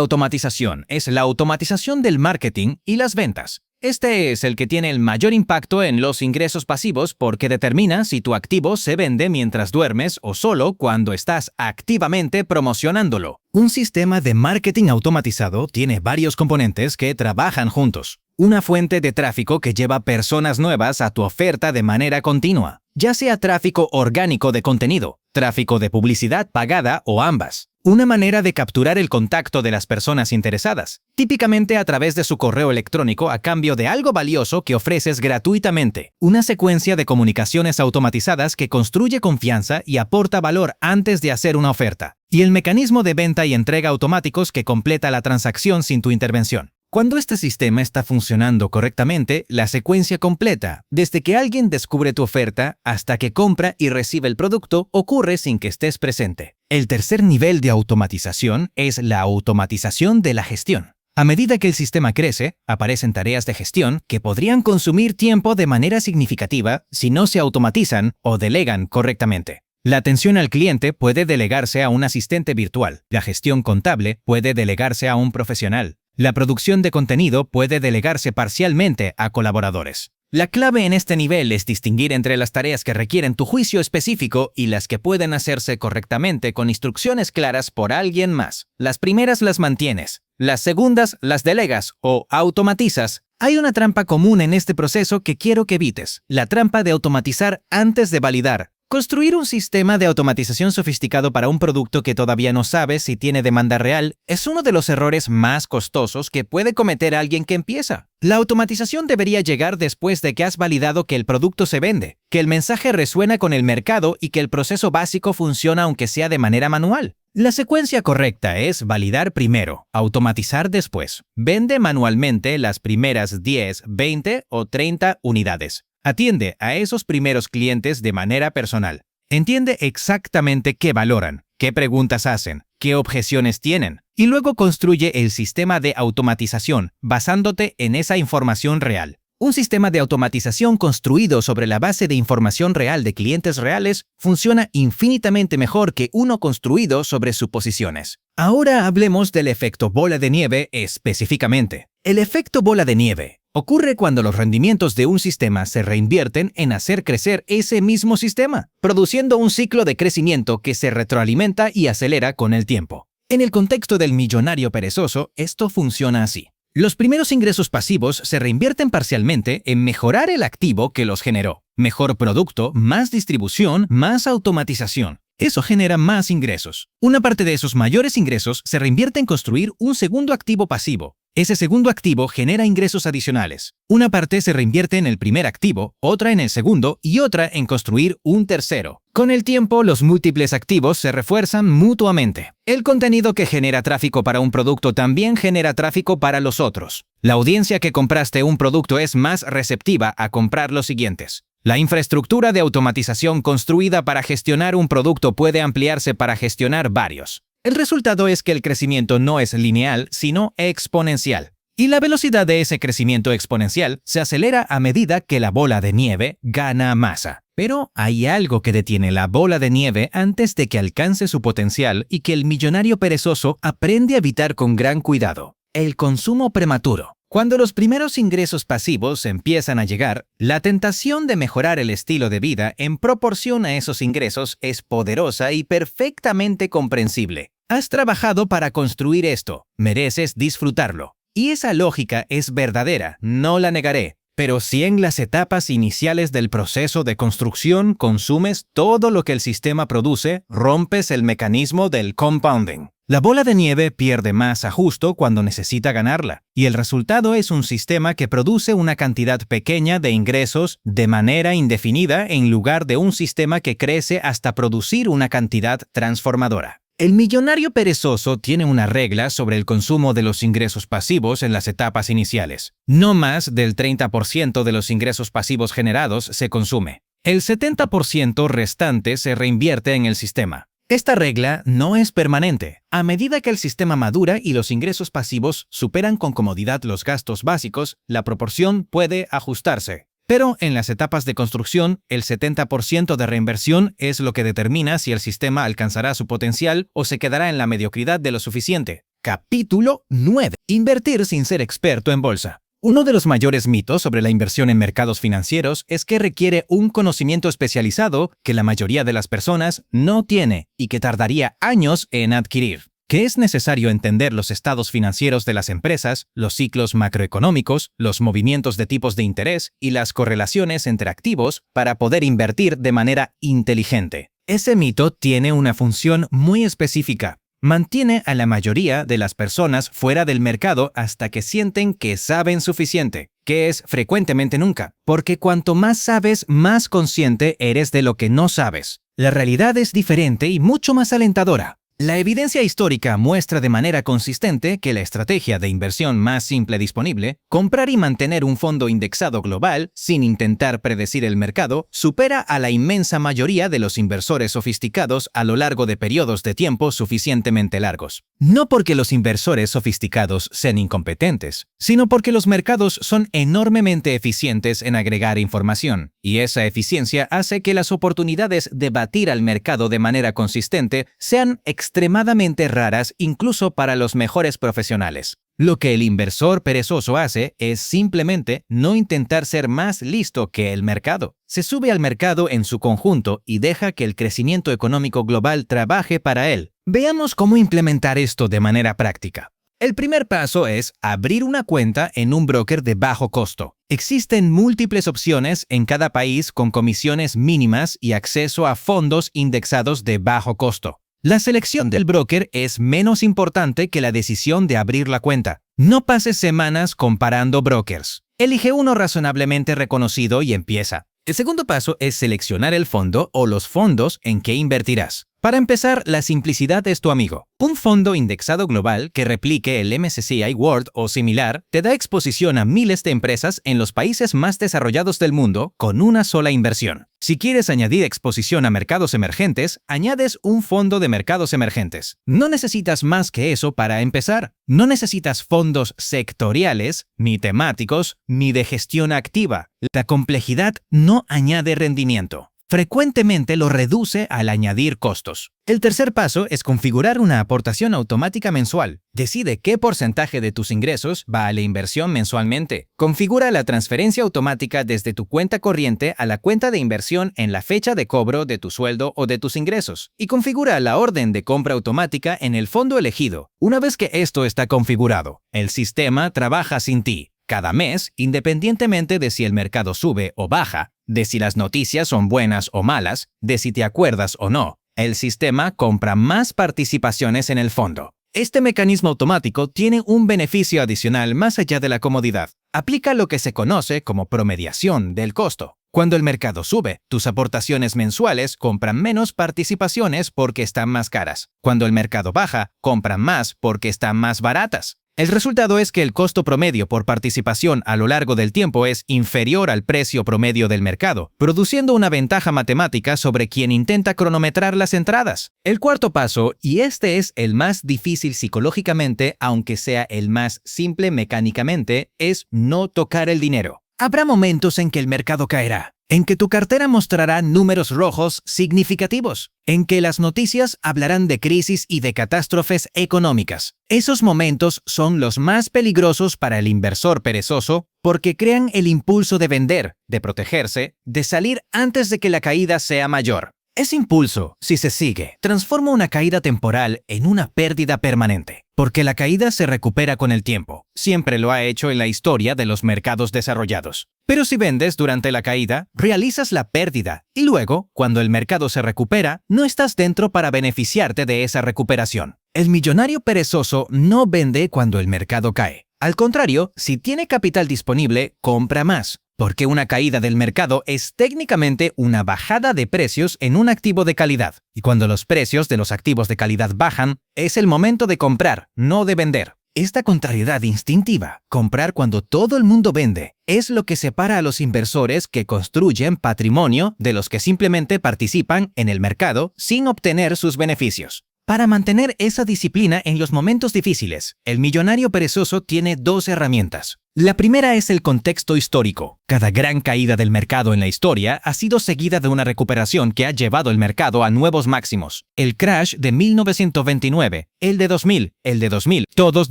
automatización es la automatización del marketing y las ventas. Este es el que tiene el mayor impacto en los ingresos pasivos porque determina si tu activo se vende mientras duermes o solo cuando estás activamente promocionándolo. Un sistema de marketing automatizado tiene varios componentes que trabajan juntos. Una fuente de tráfico que lleva personas nuevas a tu oferta de manera continua, ya sea tráfico orgánico de contenido, tráfico de publicidad pagada o ambas. Una manera de capturar el contacto de las personas interesadas, típicamente a través de su correo electrónico a cambio de algo valioso que ofreces gratuitamente. Una secuencia de comunicaciones automatizadas que construye confianza y aporta valor antes de hacer una oferta. Y el mecanismo de venta y entrega automáticos que completa la transacción sin tu intervención. Cuando este sistema está funcionando correctamente, la secuencia completa, desde que alguien descubre tu oferta hasta que compra y recibe el producto, ocurre sin que estés presente. El tercer nivel de automatización es la automatización de la gestión. A medida que el sistema crece, aparecen tareas de gestión que podrían consumir tiempo de manera significativa si no se automatizan o delegan correctamente. La atención al cliente puede delegarse a un asistente virtual. La gestión contable puede delegarse a un profesional. La producción de contenido puede delegarse parcialmente a colaboradores. La clave en este nivel es distinguir entre las tareas que requieren tu juicio específico y las que pueden hacerse correctamente con instrucciones claras por alguien más. Las primeras las mantienes, las segundas las delegas o automatizas. Hay una trampa común en este proceso que quiero que evites: la trampa de automatizar antes de validar. Construir un sistema de automatización sofisticado para un producto que todavía no sabes si tiene demanda real es uno de los errores más costosos que puede cometer alguien que empieza. La automatización debería llegar después de que has validado que el producto se vende, que el mensaje resuena con el mercado y que el proceso básico funciona aunque sea de manera manual. La secuencia correcta es validar primero, automatizar después. Vende manualmente las primeras 10, 20 o 30 unidades. Atiende a esos primeros clientes de manera personal. Entiende exactamente qué valoran, qué preguntas hacen, qué objeciones tienen, y luego construye el sistema de automatización basándote en esa información real. Un sistema de automatización construido sobre la base de información real de clientes reales funciona infinitamente mejor que uno construido sobre suposiciones. Ahora hablemos del efecto bola de nieve específicamente. El efecto bola de nieve ocurre cuando los rendimientos de un sistema se reinvierten en hacer crecer ese mismo sistema, produciendo un ciclo de crecimiento que se retroalimenta y acelera con el tiempo. En el contexto del millonario perezoso, esto funciona así. Los primeros ingresos pasivos se reinvierten parcialmente en mejorar el activo que los generó. Mejor producto, más distribución, más automatización. Eso genera más ingresos. Una parte de esos mayores ingresos se reinvierte en construir un segundo activo pasivo. Ese segundo activo genera ingresos adicionales. Una parte se reinvierte en el primer activo, otra en el segundo y otra en construir un tercero. Con el tiempo, los múltiples activos se refuerzan mutuamente. El contenido que genera tráfico para un producto también genera tráfico para los otros. La audiencia que compraste un producto es más receptiva a comprar los siguientes. La infraestructura de automatización construida para gestionar un producto puede ampliarse para gestionar varios. El resultado es que el crecimiento no es lineal, sino exponencial. Y la velocidad de ese crecimiento exponencial se acelera a medida que la bola de nieve gana masa. Pero hay algo que detiene la bola de nieve antes de que alcance su potencial y que el millonario perezoso aprende a evitar con gran cuidado: el consumo prematuro. Cuando los primeros ingresos pasivos empiezan a llegar, la tentación de mejorar el estilo de vida en proporción a esos ingresos es poderosa y perfectamente comprensible. Has trabajado para construir esto, mereces disfrutarlo. Y esa lógica es verdadera, no la negaré. Pero si en las etapas iniciales del proceso de construcción consumes todo lo que el sistema produce, rompes el mecanismo del compounding. La bola de nieve pierde masa justo cuando necesita ganarla, y el resultado es un sistema que produce una cantidad pequeña de ingresos de manera indefinida en lugar de un sistema que crece hasta producir una cantidad transformadora. El millonario perezoso tiene una regla sobre el consumo de los ingresos pasivos en las etapas iniciales. No más del 30% de los ingresos pasivos generados se consume. El 70% restante se reinvierte en el sistema. Esta regla no es permanente. A medida que el sistema madura y los ingresos pasivos superan con comodidad los gastos básicos, la proporción puede ajustarse. Pero en las etapas de construcción, el 70% de reinversión es lo que determina si el sistema alcanzará su potencial o se quedará en la mediocridad de lo suficiente. Capítulo 9. Invertir sin ser experto en bolsa. Uno de los mayores mitos sobre la inversión en mercados financieros es que requiere un conocimiento especializado que la mayoría de las personas no tiene y que tardaría años en adquirir. Que es necesario entender los estados financieros de las empresas, los ciclos macroeconómicos, los movimientos de tipos de interés y las correlaciones entre activos para poder invertir de manera inteligente. Ese mito tiene una función muy específica. Mantiene a la mayoría de las personas fuera del mercado hasta que sienten que saben suficiente, que es frecuentemente nunca, porque cuanto más sabes, más consciente eres de lo que no sabes. La realidad es diferente y mucho más alentadora. La evidencia histórica muestra de manera consistente que la estrategia de inversión más simple disponible, comprar y mantener un fondo indexado global sin intentar predecir el mercado, supera a la inmensa mayoría de los inversores sofisticados a lo largo de periodos de tiempo suficientemente largos. No porque los inversores sofisticados sean incompetentes, sino porque los mercados son enormemente eficientes en agregar información, y esa eficiencia hace que las oportunidades de batir al mercado de manera consistente sean extremadamente raras incluso para los mejores profesionales. Lo que el inversor perezoso hace es simplemente no intentar ser más listo que el mercado. Se sube al mercado en su conjunto y deja que el crecimiento económico global trabaje para él. Veamos cómo implementar esto de manera práctica. El primer paso es abrir una cuenta en un broker de bajo costo. Existen múltiples opciones en cada país con comisiones mínimas y acceso a fondos indexados de bajo costo. La selección del broker es menos importante que la decisión de abrir la cuenta. No pases semanas comparando brokers. Elige uno razonablemente reconocido y empieza. El segundo paso es seleccionar el fondo o los fondos en que invertirás. Para empezar, la simplicidad es tu amigo. Un fondo indexado global que replique el MSCI World o similar te da exposición a miles de empresas en los países más desarrollados del mundo con una sola inversión. Si quieres añadir exposición a mercados emergentes, añades un fondo de mercados emergentes. No necesitas más que eso para empezar. No necesitas fondos sectoriales, ni temáticos, ni de gestión activa. La complejidad no añade rendimiento. Frecuentemente lo reduce al añadir costos. El tercer paso es configurar una aportación automática mensual. Decide qué porcentaje de tus ingresos va a la inversión mensualmente. Configura la transferencia automática desde tu cuenta corriente a la cuenta de inversión en la fecha de cobro de tu sueldo o de tus ingresos. Y configura la orden de compra automática en el fondo elegido. Una vez que esto está configurado, el sistema trabaja sin ti. Cada mes, independientemente de si el mercado sube o baja, de si las noticias son buenas o malas, de si te acuerdas o no, el sistema compra más participaciones en el fondo. Este mecanismo automático tiene un beneficio adicional más allá de la comodidad. Aplica lo que se conoce como promediación del costo. Cuando el mercado sube, tus aportaciones mensuales compran menos participaciones porque están más caras. Cuando el mercado baja, compran más porque están más baratas. El resultado es que el costo promedio por participación a lo largo del tiempo es inferior al precio promedio del mercado, produciendo una ventaja matemática sobre quien intenta cronometrar las entradas. El cuarto paso, y este es el más difícil psicológicamente, aunque sea el más simple mecánicamente, es no tocar el dinero. Habrá momentos en que el mercado caerá, en que tu cartera mostrará números rojos significativos, en que las noticias hablarán de crisis y de catástrofes económicas. Esos momentos son los más peligrosos para el inversor perezoso porque crean el impulso de vender, de protegerse, de salir antes de que la caída sea mayor. Ese impulso, si se sigue, transforma una caída temporal en una pérdida permanente, porque la caída se recupera con el tiempo. Siempre lo ha hecho en la historia de los mercados desarrollados. Pero si vendes durante la caída, realizas la pérdida y luego, cuando el mercado se recupera, no estás dentro para beneficiarte de esa recuperación. El millonario perezoso no vende cuando el mercado cae. Al contrario, si tiene capital disponible, compra más. Porque una caída del mercado es técnicamente una bajada de precios en un activo de calidad. Y cuando los precios de los activos de calidad bajan, es el momento de comprar, no de vender. Esta contrariedad instintiva, comprar cuando todo el mundo vende, es lo que separa a los inversores que construyen patrimonio de los que simplemente participan en el mercado sin obtener sus beneficios. Para mantener esa disciplina en los momentos difíciles, el millonario perezoso tiene dos herramientas. La primera es el contexto histórico. Cada gran caída del mercado en la historia ha sido seguida de una recuperación que ha llevado el mercado a nuevos máximos. El crash de 1929, el de 2000, todos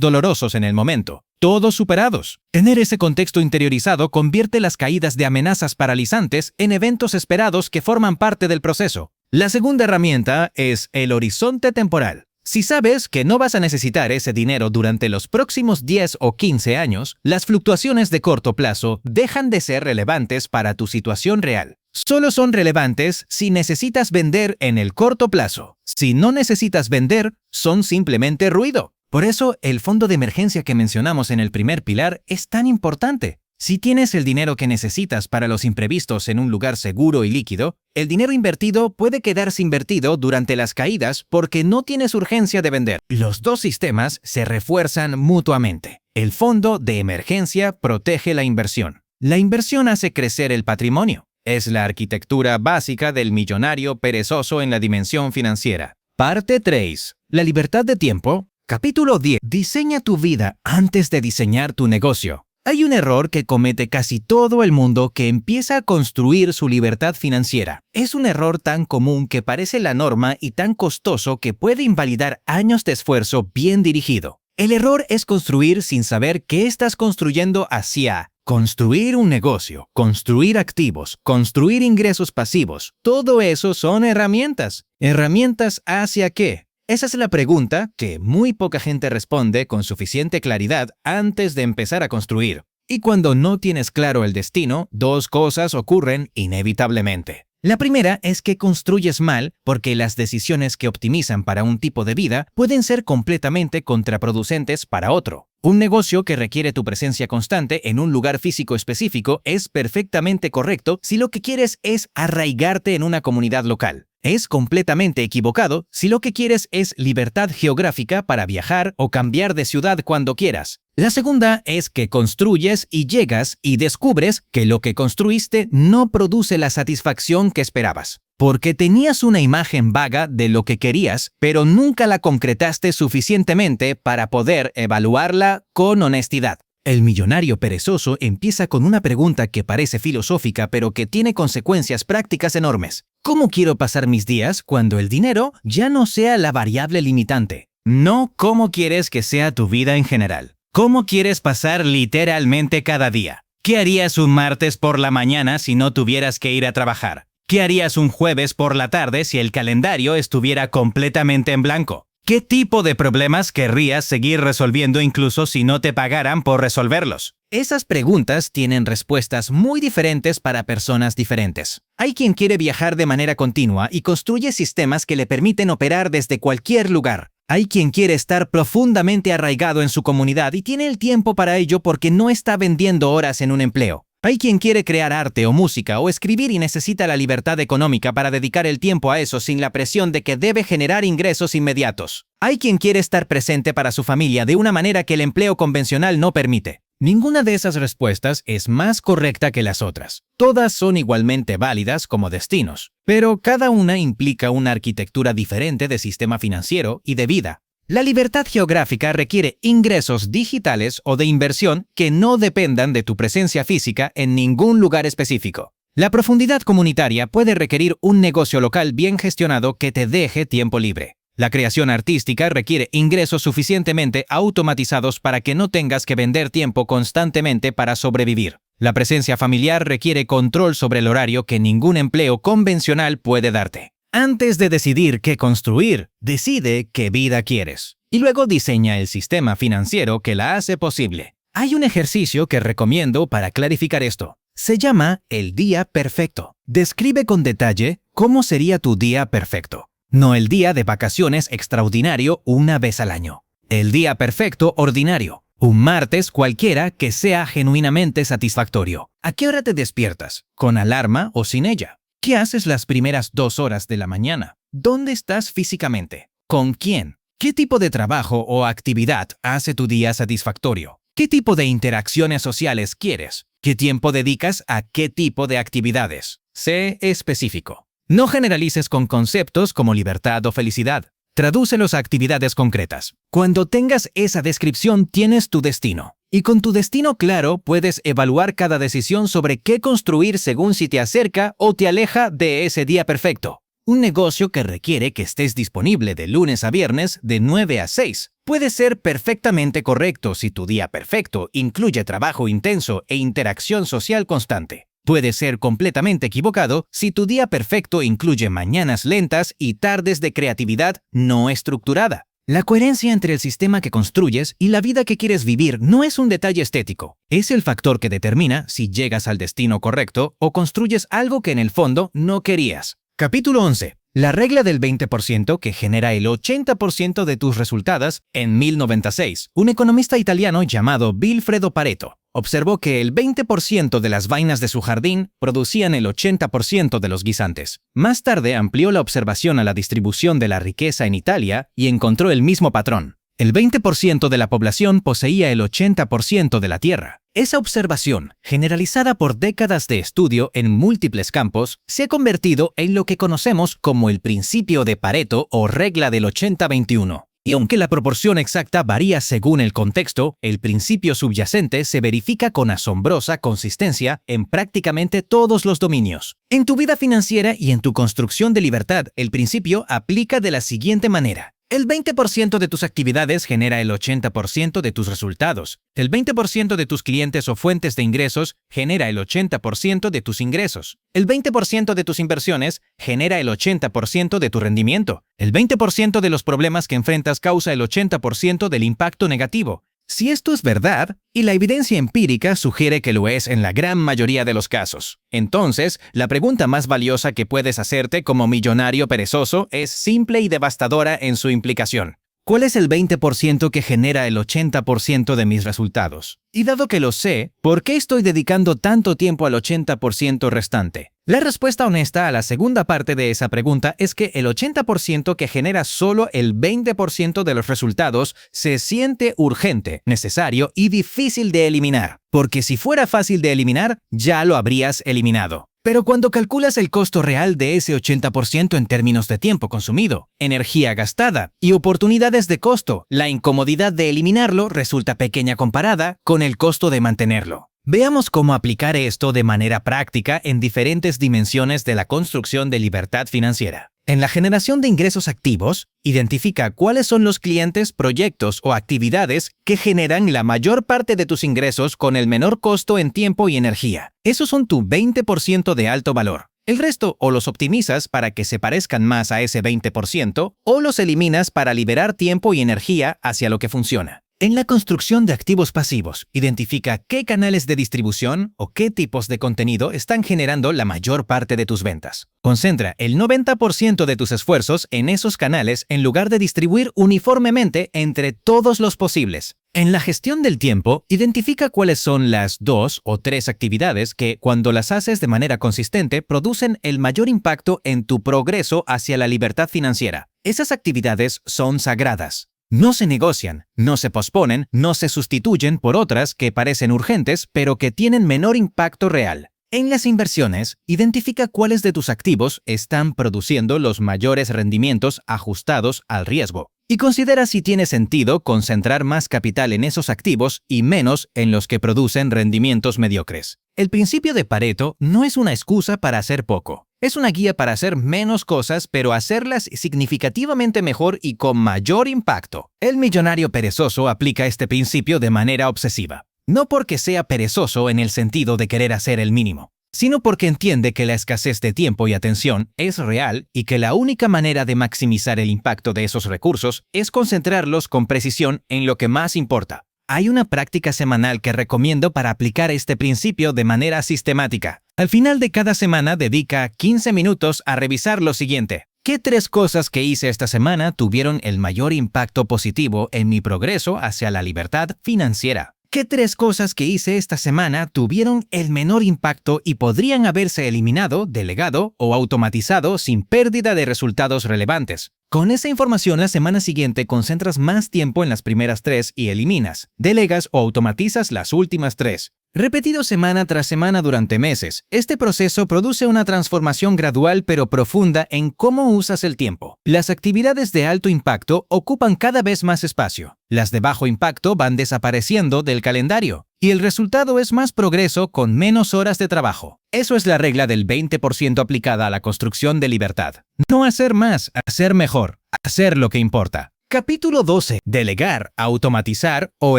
dolorosos en el momento, todos superados. Tener ese contexto interiorizado convierte las caídas de amenazas paralizantes en eventos esperados que forman parte del proceso. La segunda herramienta es el horizonte temporal. Si sabes que no vas a necesitar ese dinero durante los próximos 10 o 15 años, las fluctuaciones de corto plazo dejan de ser relevantes para tu situación real. Solo son relevantes si necesitas vender en el corto plazo. Si no necesitas vender, son simplemente ruido. Por eso, el fondo de emergencia que mencionamos en el primer pilar es tan importante. Si tienes el dinero que necesitas para los imprevistos en un lugar seguro y líquido, el dinero invertido puede quedarse invertido durante las caídas porque no tienes urgencia de vender. Los dos sistemas se refuerzan mutuamente. El fondo de emergencia protege la inversión. La inversión hace crecer el patrimonio. Es la arquitectura básica del millonario perezoso en la dimensión financiera. Parte 3. La libertad de tiempo. Capítulo 10. Diseña tu vida antes de diseñar tu negocio. Hay un error que comete casi todo el mundo que empieza a construir su libertad financiera. Es un error tan común que parece la norma y tan costoso que puede invalidar años de esfuerzo bien dirigido. El error es construir sin saber qué estás construyendo hacia construir un negocio, construir activos, construir ingresos pasivos. Todo eso son herramientas. ¿Herramientas hacia qué? Esa es la pregunta que muy poca gente responde con suficiente claridad antes de empezar a construir. Y cuando no tienes claro el destino, dos cosas ocurren inevitablemente. La primera es que construyes mal porque las decisiones que optimizan para un tipo de vida pueden ser completamente contraproducentes para otro. Un negocio que requiere tu presencia constante en un lugar físico específico es perfectamente correcto si lo que quieres es arraigarte en una comunidad local. Es completamente equivocado si lo que quieres es libertad geográfica para viajar o cambiar de ciudad cuando quieras. La segunda es que construyes y llegas y descubres que lo que construiste no produce la satisfacción que esperabas, porque tenías una imagen vaga de lo que querías, pero nunca la concretaste suficientemente para poder evaluarla con honestidad. El millonario perezoso empieza con una pregunta que parece filosófica pero que tiene consecuencias prácticas enormes. ¿Cómo quiero pasar mis días cuando el dinero ya no sea la variable limitante? No cómo quieres que sea tu vida en general. ¿Cómo quieres pasar literalmente cada día? ¿Qué harías un martes por la mañana si no tuvieras que ir a trabajar? ¿Qué harías un jueves por la tarde si el calendario estuviera completamente en blanco? ¿Qué tipo de problemas querrías seguir resolviendo incluso si no te pagaran por resolverlos? Esas preguntas tienen respuestas muy diferentes para personas diferentes. Hay quien quiere viajar de manera continua y construye sistemas que le permiten operar desde cualquier lugar. Hay quien quiere estar profundamente arraigado en su comunidad y tiene el tiempo para ello porque no está vendiendo horas en un empleo. Hay quien quiere crear arte o música o escribir y necesita la libertad económica para dedicar el tiempo a eso sin la presión de que debe generar ingresos inmediatos. Hay quien quiere estar presente para su familia de una manera que el empleo convencional no permite. Ninguna de esas respuestas es más correcta que las otras. Todas son igualmente válidas como destinos, pero cada una implica una arquitectura diferente de sistema financiero y de vida. La libertad geográfica requiere ingresos digitales o de inversión que no dependan de tu presencia física en ningún lugar específico. La profundidad comunitaria puede requerir un negocio local bien gestionado que te deje tiempo libre. La creación artística requiere ingresos suficientemente automatizados para que no tengas que vender tiempo constantemente para sobrevivir. La presencia familiar requiere control sobre el horario que ningún empleo convencional puede darte. Antes de decidir qué construir, decide qué vida quieres. Y luego diseña el sistema financiero que la hace posible. Hay un ejercicio que recomiendo para clarificar esto. Se llama el día perfecto. Describe con detalle cómo sería tu día perfecto. No el día de vacaciones extraordinario una vez al año. El día perfecto ordinario. Un martes cualquiera que sea genuinamente satisfactorio. ¿A qué hora te despiertas? ¿Con alarma o sin ella? ¿Qué haces las primeras 2 horas de la mañana? ¿Dónde estás físicamente? ¿Con quién? ¿Qué tipo de trabajo o actividad hace tu día satisfactorio? ¿Qué tipo de interacciones sociales quieres? ¿Qué tiempo dedicas a qué tipo de actividades? Sé específico. No generalices con conceptos como libertad o felicidad. Tradúcelos a actividades concretas. Cuando tengas esa descripción, tienes tu destino. Y con tu destino claro, puedes evaluar cada decisión sobre qué construir según si te acerca o te aleja de ese día perfecto. Un negocio que requiere que estés disponible de lunes a viernes de 9 a 6 puede ser perfectamente correcto si tu día perfecto incluye trabajo intenso e interacción social constante. Puede ser completamente equivocado si tu día perfecto incluye mañanas lentas y tardes de creatividad no estructurada. La coherencia entre el sistema que construyes y la vida que quieres vivir no es un detalle estético. Es el factor que determina si llegas al destino correcto o construyes algo que en el fondo no querías. Capítulo 11. La regla del 20% que genera el 80% de tus resultados. En 1096, un economista italiano llamado Vilfredo Pareto observó que el 20% de las vainas de su jardín producían el 80% de los guisantes. Más tarde amplió la observación a la distribución de la riqueza en Italia y encontró el mismo patrón. El 20% de la población poseía el 80% de la tierra. Esa observación, generalizada por décadas de estudio en múltiples campos, se ha convertido en lo que conocemos como el principio de Pareto o regla del 80-21. Y aunque la proporción exacta varía según el contexto, el principio subyacente se verifica con asombrosa consistencia en prácticamente todos los dominios. En tu vida financiera y en tu construcción de libertad, el principio aplica de la siguiente manera. El 20% de tus actividades genera el 80% de tus resultados. El 20% de tus clientes o fuentes de ingresos genera el 80% de tus ingresos. El 20% de tus inversiones genera el 80% de tu rendimiento. El 20% de los problemas que enfrentas causa el 80% del impacto negativo. Si esto es verdad, y la evidencia empírica sugiere que lo es en la gran mayoría de los casos, entonces la pregunta más valiosa que puedes hacerte como millonario perezoso es simple y devastadora en su implicación. ¿Cuál es el 20% que genera el 80% de mis resultados? Y dado que lo sé, ¿por qué estoy dedicando tanto tiempo al 80% restante? La respuesta honesta a la segunda parte de esa pregunta es que el 80% que genera solo el 20% de los resultados se siente urgente, necesario y difícil de eliminar. Porque si fuera fácil de eliminar, ya lo habrías eliminado. Pero cuando calculas el costo real de ese 80% en términos de tiempo consumido, energía gastada y oportunidades de costo, la incomodidad de eliminarlo resulta pequeña comparada con el costo de mantenerlo. Veamos cómo aplicar esto de manera práctica en diferentes dimensiones de la construcción de libertad financiera. En la generación de ingresos activos, identifica cuáles son los clientes, proyectos o actividades que generan la mayor parte de tus ingresos con el menor costo en tiempo y energía. Esos son tu 20% de alto valor. El resto o los optimizas para que se parezcan más a ese 20% o los eliminas para liberar tiempo y energía hacia lo que funciona. En la construcción de activos pasivos, identifica qué canales de distribución o qué tipos de contenido están generando la mayor parte de tus ventas. Concentra el 90% de tus esfuerzos en esos canales en lugar de distribuir uniformemente entre todos los posibles. En la gestión del tiempo, identifica cuáles son las 2 o 3 actividades que, cuando las haces de manera consistente, producen el mayor impacto en tu progreso hacia la libertad financiera. Esas actividades son sagradas. No se negocian, no se posponen, no se sustituyen por otras que parecen urgentes, pero que tienen menor impacto real. En las inversiones, identifica cuáles de tus activos están produciendo los mayores rendimientos ajustados al riesgo. Y considera si tiene sentido concentrar más capital en esos activos y menos en los que producen rendimientos mediocres. El principio de Pareto no es una excusa para hacer poco. Es una guía para hacer menos cosas, pero hacerlas significativamente mejor y con mayor impacto. El millonario perezoso aplica este principio de manera obsesiva. No porque sea perezoso en el sentido de querer hacer el mínimo, sino porque entiende que la escasez de tiempo y atención es real y que la única manera de maximizar el impacto de esos recursos es concentrarlos con precisión en lo que más importa. Hay una práctica semanal que recomiendo para aplicar este principio de manera sistemática. Al final de cada semana dedica 15 minutos a revisar lo siguiente. ¿Qué 3 cosas que hice esta semana tuvieron el mayor impacto positivo en mi progreso hacia la libertad financiera? ¿Qué 3 cosas que hice esta semana tuvieron el menor impacto y podrían haberse eliminado, delegado o automatizado sin pérdida de resultados relevantes? Con esa información, la semana siguiente concentras más tiempo en las primeras 3 y eliminas, delegas o automatizas las últimas 3. Repetido semana tras semana durante meses, este proceso produce una transformación gradual pero profunda en cómo usas el tiempo. Las actividades de alto impacto ocupan cada vez más espacio. Las de bajo impacto van desapareciendo del calendario. Y el resultado es más progreso con menos horas de trabajo. Eso es la regla del 20% aplicada a la construcción de libertad. No hacer más, hacer mejor, hacer lo que importa. Capítulo 12. Delegar, automatizar o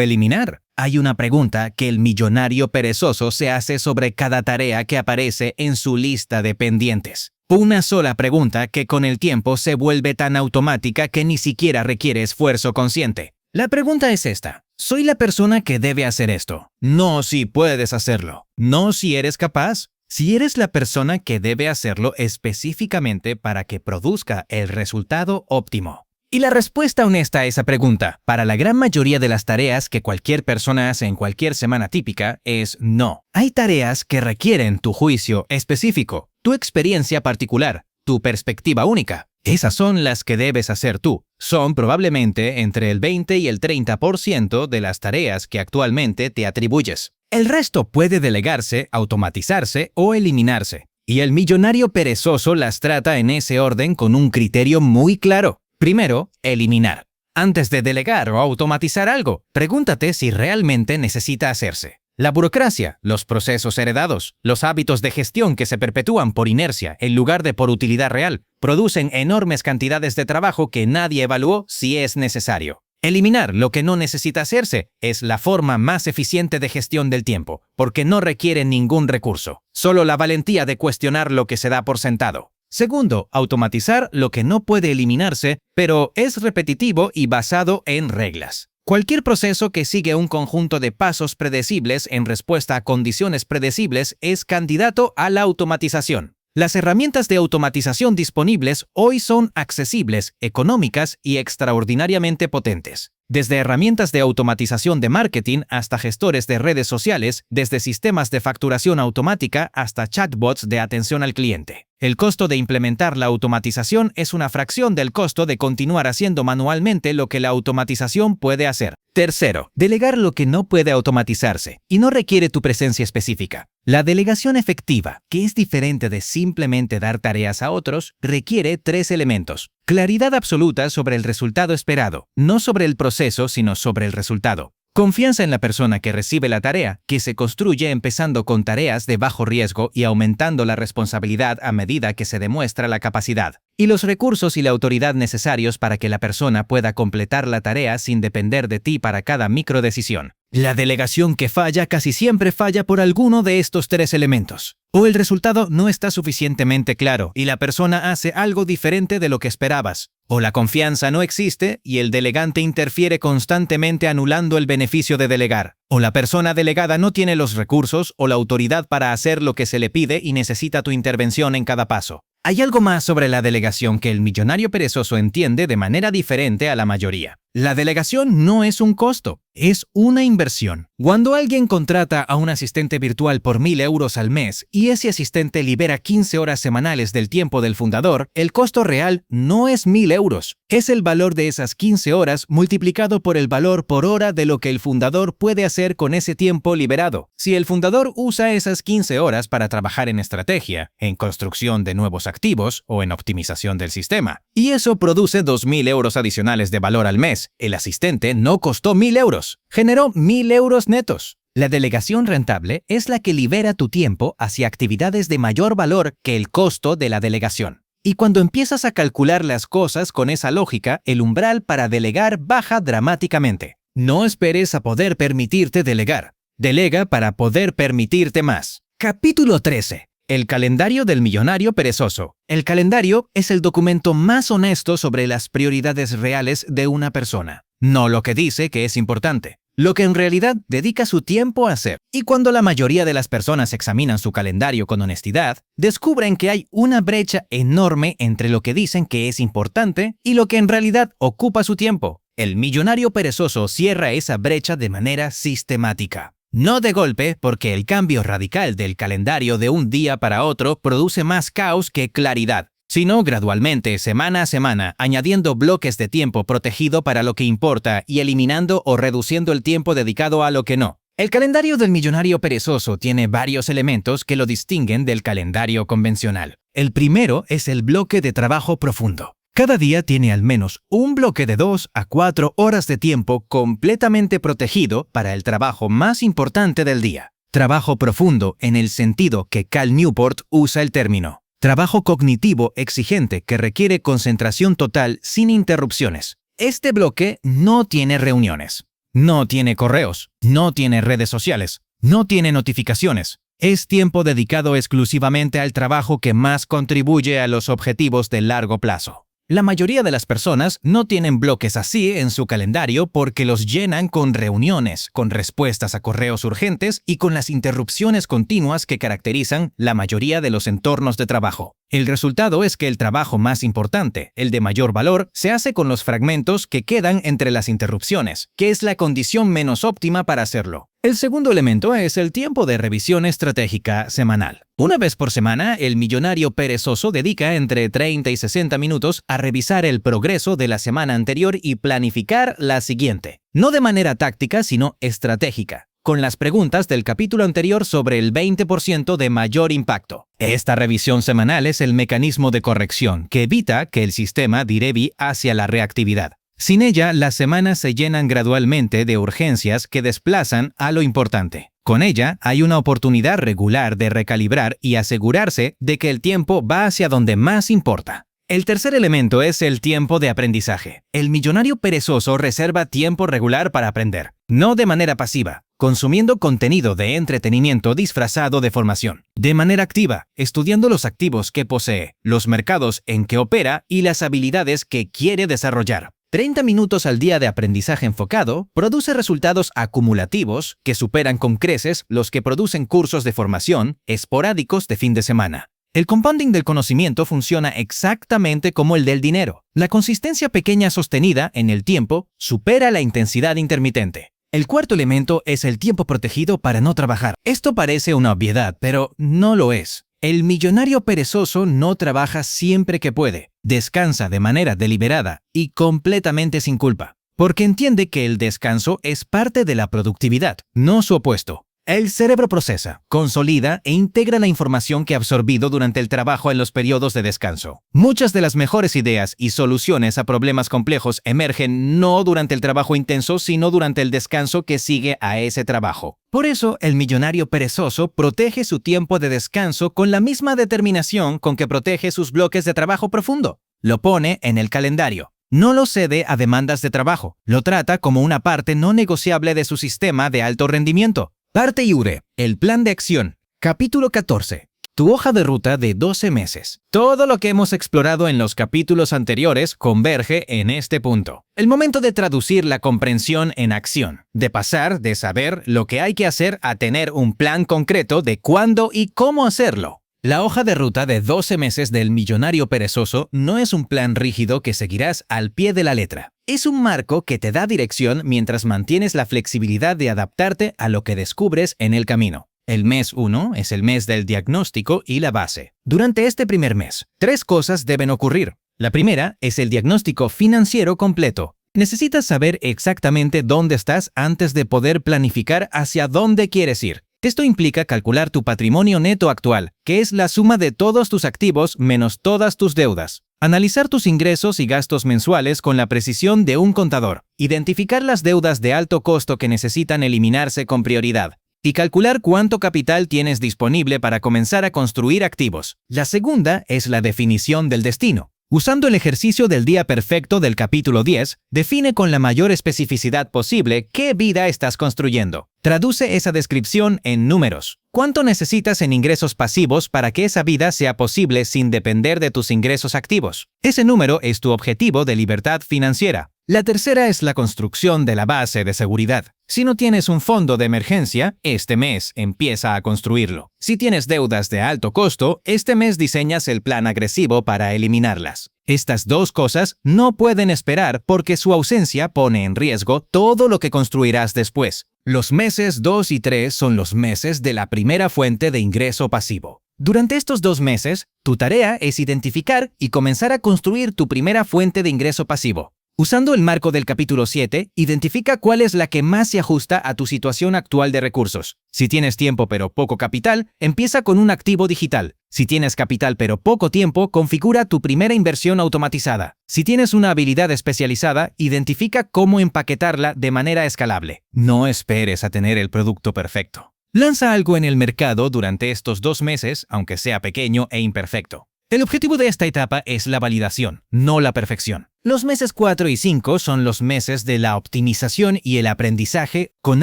eliminar. Hay una pregunta que el millonario perezoso se hace sobre cada tarea que aparece en su lista de pendientes. Una sola pregunta que con el tiempo se vuelve tan automática que ni siquiera requiere esfuerzo consciente. La pregunta es esta. ¿Soy la persona que debe hacer esto? No si puedes hacerlo. No si eres capaz. si eres la persona que debe hacerlo específicamente para que produzca el resultado óptimo. Y la respuesta honesta a esa pregunta, para la gran mayoría de las tareas que cualquier persona hace en cualquier semana típica, es no. Hay tareas que requieren tu juicio específico, tu experiencia particular, tu perspectiva única. Esas son las que debes hacer tú. Son probablemente entre el 20 y el 30% de las tareas que actualmente te atribuyes. El resto puede delegarse, automatizarse o eliminarse. Y el millonario perezoso las trata en ese orden con un criterio muy claro. Primero, eliminar. Antes de delegar o automatizar algo, pregúntate si realmente necesita hacerse. La burocracia, los procesos heredados, los hábitos de gestión que se perpetúan por inercia en lugar de por utilidad real, producen enormes cantidades de trabajo que nadie evaluó si es necesario. Eliminar lo que no necesita hacerse es la forma más eficiente de gestión del tiempo, porque no requiere ningún recurso, solo la valentía de cuestionar lo que se da por sentado. Segundo, automatizar lo que no puede eliminarse, pero es repetitivo y basado en reglas. Cualquier proceso que sigue un conjunto de pasos predecibles en respuesta a condiciones predecibles es candidato a la automatización. Las herramientas de automatización disponibles hoy son accesibles, económicas y extraordinariamente potentes. Desde herramientas de automatización de marketing hasta gestores de redes sociales, desde sistemas de facturación automática hasta chatbots de atención al cliente. El costo de implementar la automatización es una fracción del costo de continuar haciendo manualmente lo que la automatización puede hacer. Tercero, delegar lo que no puede automatizarse y no requiere tu presencia específica. La delegación efectiva, que es diferente de simplemente dar tareas a otros, requiere 3 elementos. Claridad absoluta sobre el resultado esperado, no sobre el proceso, sino sobre el resultado. Confianza en la persona que recibe la tarea, que se construye empezando con tareas de bajo riesgo y aumentando la responsabilidad a medida que se demuestra la capacidad. Y los recursos y la autoridad necesarios para que la persona pueda completar la tarea sin depender de ti para cada microdecisión. La delegación que falla casi siempre falla por alguno de estos 3 elementos. O el resultado no está suficientemente claro y la persona hace algo diferente de lo que esperabas. O la confianza no existe y el delegante interfiere constantemente anulando el beneficio de delegar. O la persona delegada no tiene los recursos o la autoridad para hacer lo que se le pide y necesita tu intervención en cada paso. Hay algo más sobre la delegación que el millonario perezoso entiende de manera diferente a la mayoría. La delegación no es un costo, es una inversión. Cuando alguien contrata a un asistente virtual por 1.000 euros al mes y ese asistente libera 15 horas semanales del tiempo del fundador, el costo real no es 1.000 euros. Es el valor de esas 15 horas multiplicado por el valor por hora de lo que el fundador puede hacer con ese tiempo liberado. Si el fundador usa esas 15 horas para trabajar en estrategia, en construcción de nuevos activos o en optimización del sistema, y eso produce 2.000 euros adicionales de valor al mes, el asistente no costó 1.000 euros, generó 1.000 euros netos. La delegación rentable es la que libera tu tiempo hacia actividades de mayor valor que el costo de la delegación. Y cuando empiezas a calcular las cosas con esa lógica, el umbral para delegar baja dramáticamente. No esperes a poder permitirte delegar. Delega para poder permitirte más. Capítulo 13. El calendario del millonario perezoso. El calendario es el documento más honesto sobre las prioridades reales de una persona. No lo que dice que es importante, lo que en realidad dedica su tiempo a hacer. Y cuando la mayoría de las personas examinan su calendario con honestidad, descubren que hay una brecha enorme entre lo que dicen que es importante y lo que en realidad ocupa su tiempo. El millonario perezoso cierra esa brecha de manera sistemática. No de golpe, porque el cambio radical del calendario de un día para otro produce más caos que claridad, sino gradualmente, semana a semana, añadiendo bloques de tiempo protegido para lo que importa y eliminando o reduciendo el tiempo dedicado a lo que no. El calendario del millonario perezoso tiene varios elementos que lo distinguen del calendario convencional. El primero es el bloque de trabajo profundo. Cada día tiene al menos un bloque de 2 a 4 horas de tiempo completamente protegido para el trabajo más importante del día. Trabajo profundo en el sentido que Cal Newport usa el término. Trabajo cognitivo exigente que requiere concentración total sin interrupciones. Este bloque no tiene reuniones, no tiene correos, no tiene redes sociales, no tiene notificaciones. Es tiempo dedicado exclusivamente al trabajo que más contribuye a los objetivos de largo plazo. La mayoría de las personas no tienen bloques así en su calendario porque los llenan con reuniones, con respuestas a correos urgentes y con las interrupciones continuas que caracterizan la mayoría de los entornos de trabajo. El resultado es que el trabajo más importante, el de mayor valor, se hace con los fragmentos que quedan entre las interrupciones, que es la condición menos óptima para hacerlo. El segundo elemento es el tiempo de revisión estratégica semanal. Una vez por semana, el millonario perezoso dedica entre 30 y 60 minutos a revisar el progreso de la semana anterior y planificar la siguiente. No de manera táctica, sino estratégica, con las preguntas del capítulo anterior sobre el 20% de mayor impacto. Esta revisión semanal es el mecanismo de corrección que evita que el sistema derive hacia la reactividad. Sin ella, las semanas se llenan gradualmente de urgencias que desplazan a lo importante. Con ella, hay una oportunidad regular de recalibrar y asegurarse de que el tiempo va hacia donde más importa. El tercer elemento es el tiempo de aprendizaje. El millonario perezoso reserva tiempo regular para aprender, no de manera pasiva, consumiendo contenido de entretenimiento disfrazado de formación. De manera activa, estudiando los activos que posee, los mercados en que opera y las habilidades que quiere desarrollar. 30 minutos al día de aprendizaje enfocado produce resultados acumulativos que superan con creces los que producen cursos de formación esporádicos de fin de semana. El compounding del conocimiento funciona exactamente como el del dinero. La consistencia pequeña sostenida en el tiempo supera la intensidad intermitente. El cuarto elemento es el tiempo protegido para no trabajar. Esto parece una obviedad, pero no lo es. El millonario perezoso no trabaja siempre que puede, descansa de manera deliberada y completamente sin culpa, porque entiende que el descanso es parte de la productividad, no su opuesto. El cerebro procesa, consolida e integra la información que ha absorbido durante el trabajo en los periodos de descanso. Muchas de las mejores ideas y soluciones a problemas complejos emergen no durante el trabajo intenso, sino durante el descanso que sigue a ese trabajo. Por eso, el millonario perezoso protege su tiempo de descanso con la misma determinación con que protege sus bloques de trabajo profundo. Lo pone en el calendario. No lo cede a demandas de trabajo. Lo trata como una parte no negociable de su sistema de alto rendimiento. Parte IURE, el plan de acción. Capítulo 14. Tu hoja de ruta de 12 meses. Todo lo que hemos explorado en los capítulos anteriores converge en este punto. El momento de traducir la comprensión en acción, de pasar de saber lo que hay que hacer a tener un plan concreto de cuándo y cómo hacerlo. La hoja de ruta de 12 meses del millonario perezoso no es un plan rígido que seguirás al pie de la letra. Es un marco que te da dirección mientras mantienes la flexibilidad de adaptarte a lo que descubres en el camino. El mes 1 es el mes del diagnóstico y la base. Durante este primer mes, 3 cosas deben ocurrir. La primera es el diagnóstico financiero completo. Necesitas saber exactamente dónde estás antes de poder planificar hacia dónde quieres ir. Esto implica calcular tu patrimonio neto actual, que es la suma de todos tus activos menos todas tus deudas. Analizar tus ingresos y gastos mensuales con la precisión de un contador. Identificar las deudas de alto costo que necesitan eliminarse con prioridad. Y calcular cuánto capital tienes disponible para comenzar a construir activos. La segunda es la definición del destino. Usando el ejercicio del día perfecto del capítulo 10, define con la mayor especificidad posible qué vida estás construyendo. Traduce esa descripción en números. ¿Cuánto necesitas en ingresos pasivos para que esa vida sea posible sin depender de tus ingresos activos? Ese número es tu objetivo de libertad financiera. La tercera es la construcción de la base de seguridad. Si no tienes un fondo de emergencia, este mes empieza a construirlo. Si tienes deudas de alto costo, este mes diseñas el plan agresivo para eliminarlas. Estas dos cosas no pueden esperar porque su ausencia pone en riesgo todo lo que construirás después. Los meses 2 y 3 son los meses de la primera fuente de ingreso pasivo. Durante estos 2 meses, tu tarea es identificar y comenzar a construir tu primera fuente de ingreso pasivo. Usando el marco del capítulo 7, identifica cuál es la que más se ajusta a tu situación actual de recursos. Si tienes tiempo pero poco capital, empieza con un activo digital. Si tienes capital pero poco tiempo, configura tu primera inversión automatizada. Si tienes una habilidad especializada, identifica cómo empaquetarla de manera escalable. No esperes a tener el producto perfecto. Lanza algo en el mercado durante estos 2 meses, aunque sea pequeño e imperfecto. El objetivo de esta etapa es la validación, no la perfección. Los meses 4 y 5 son los meses de la optimización y el aprendizaje con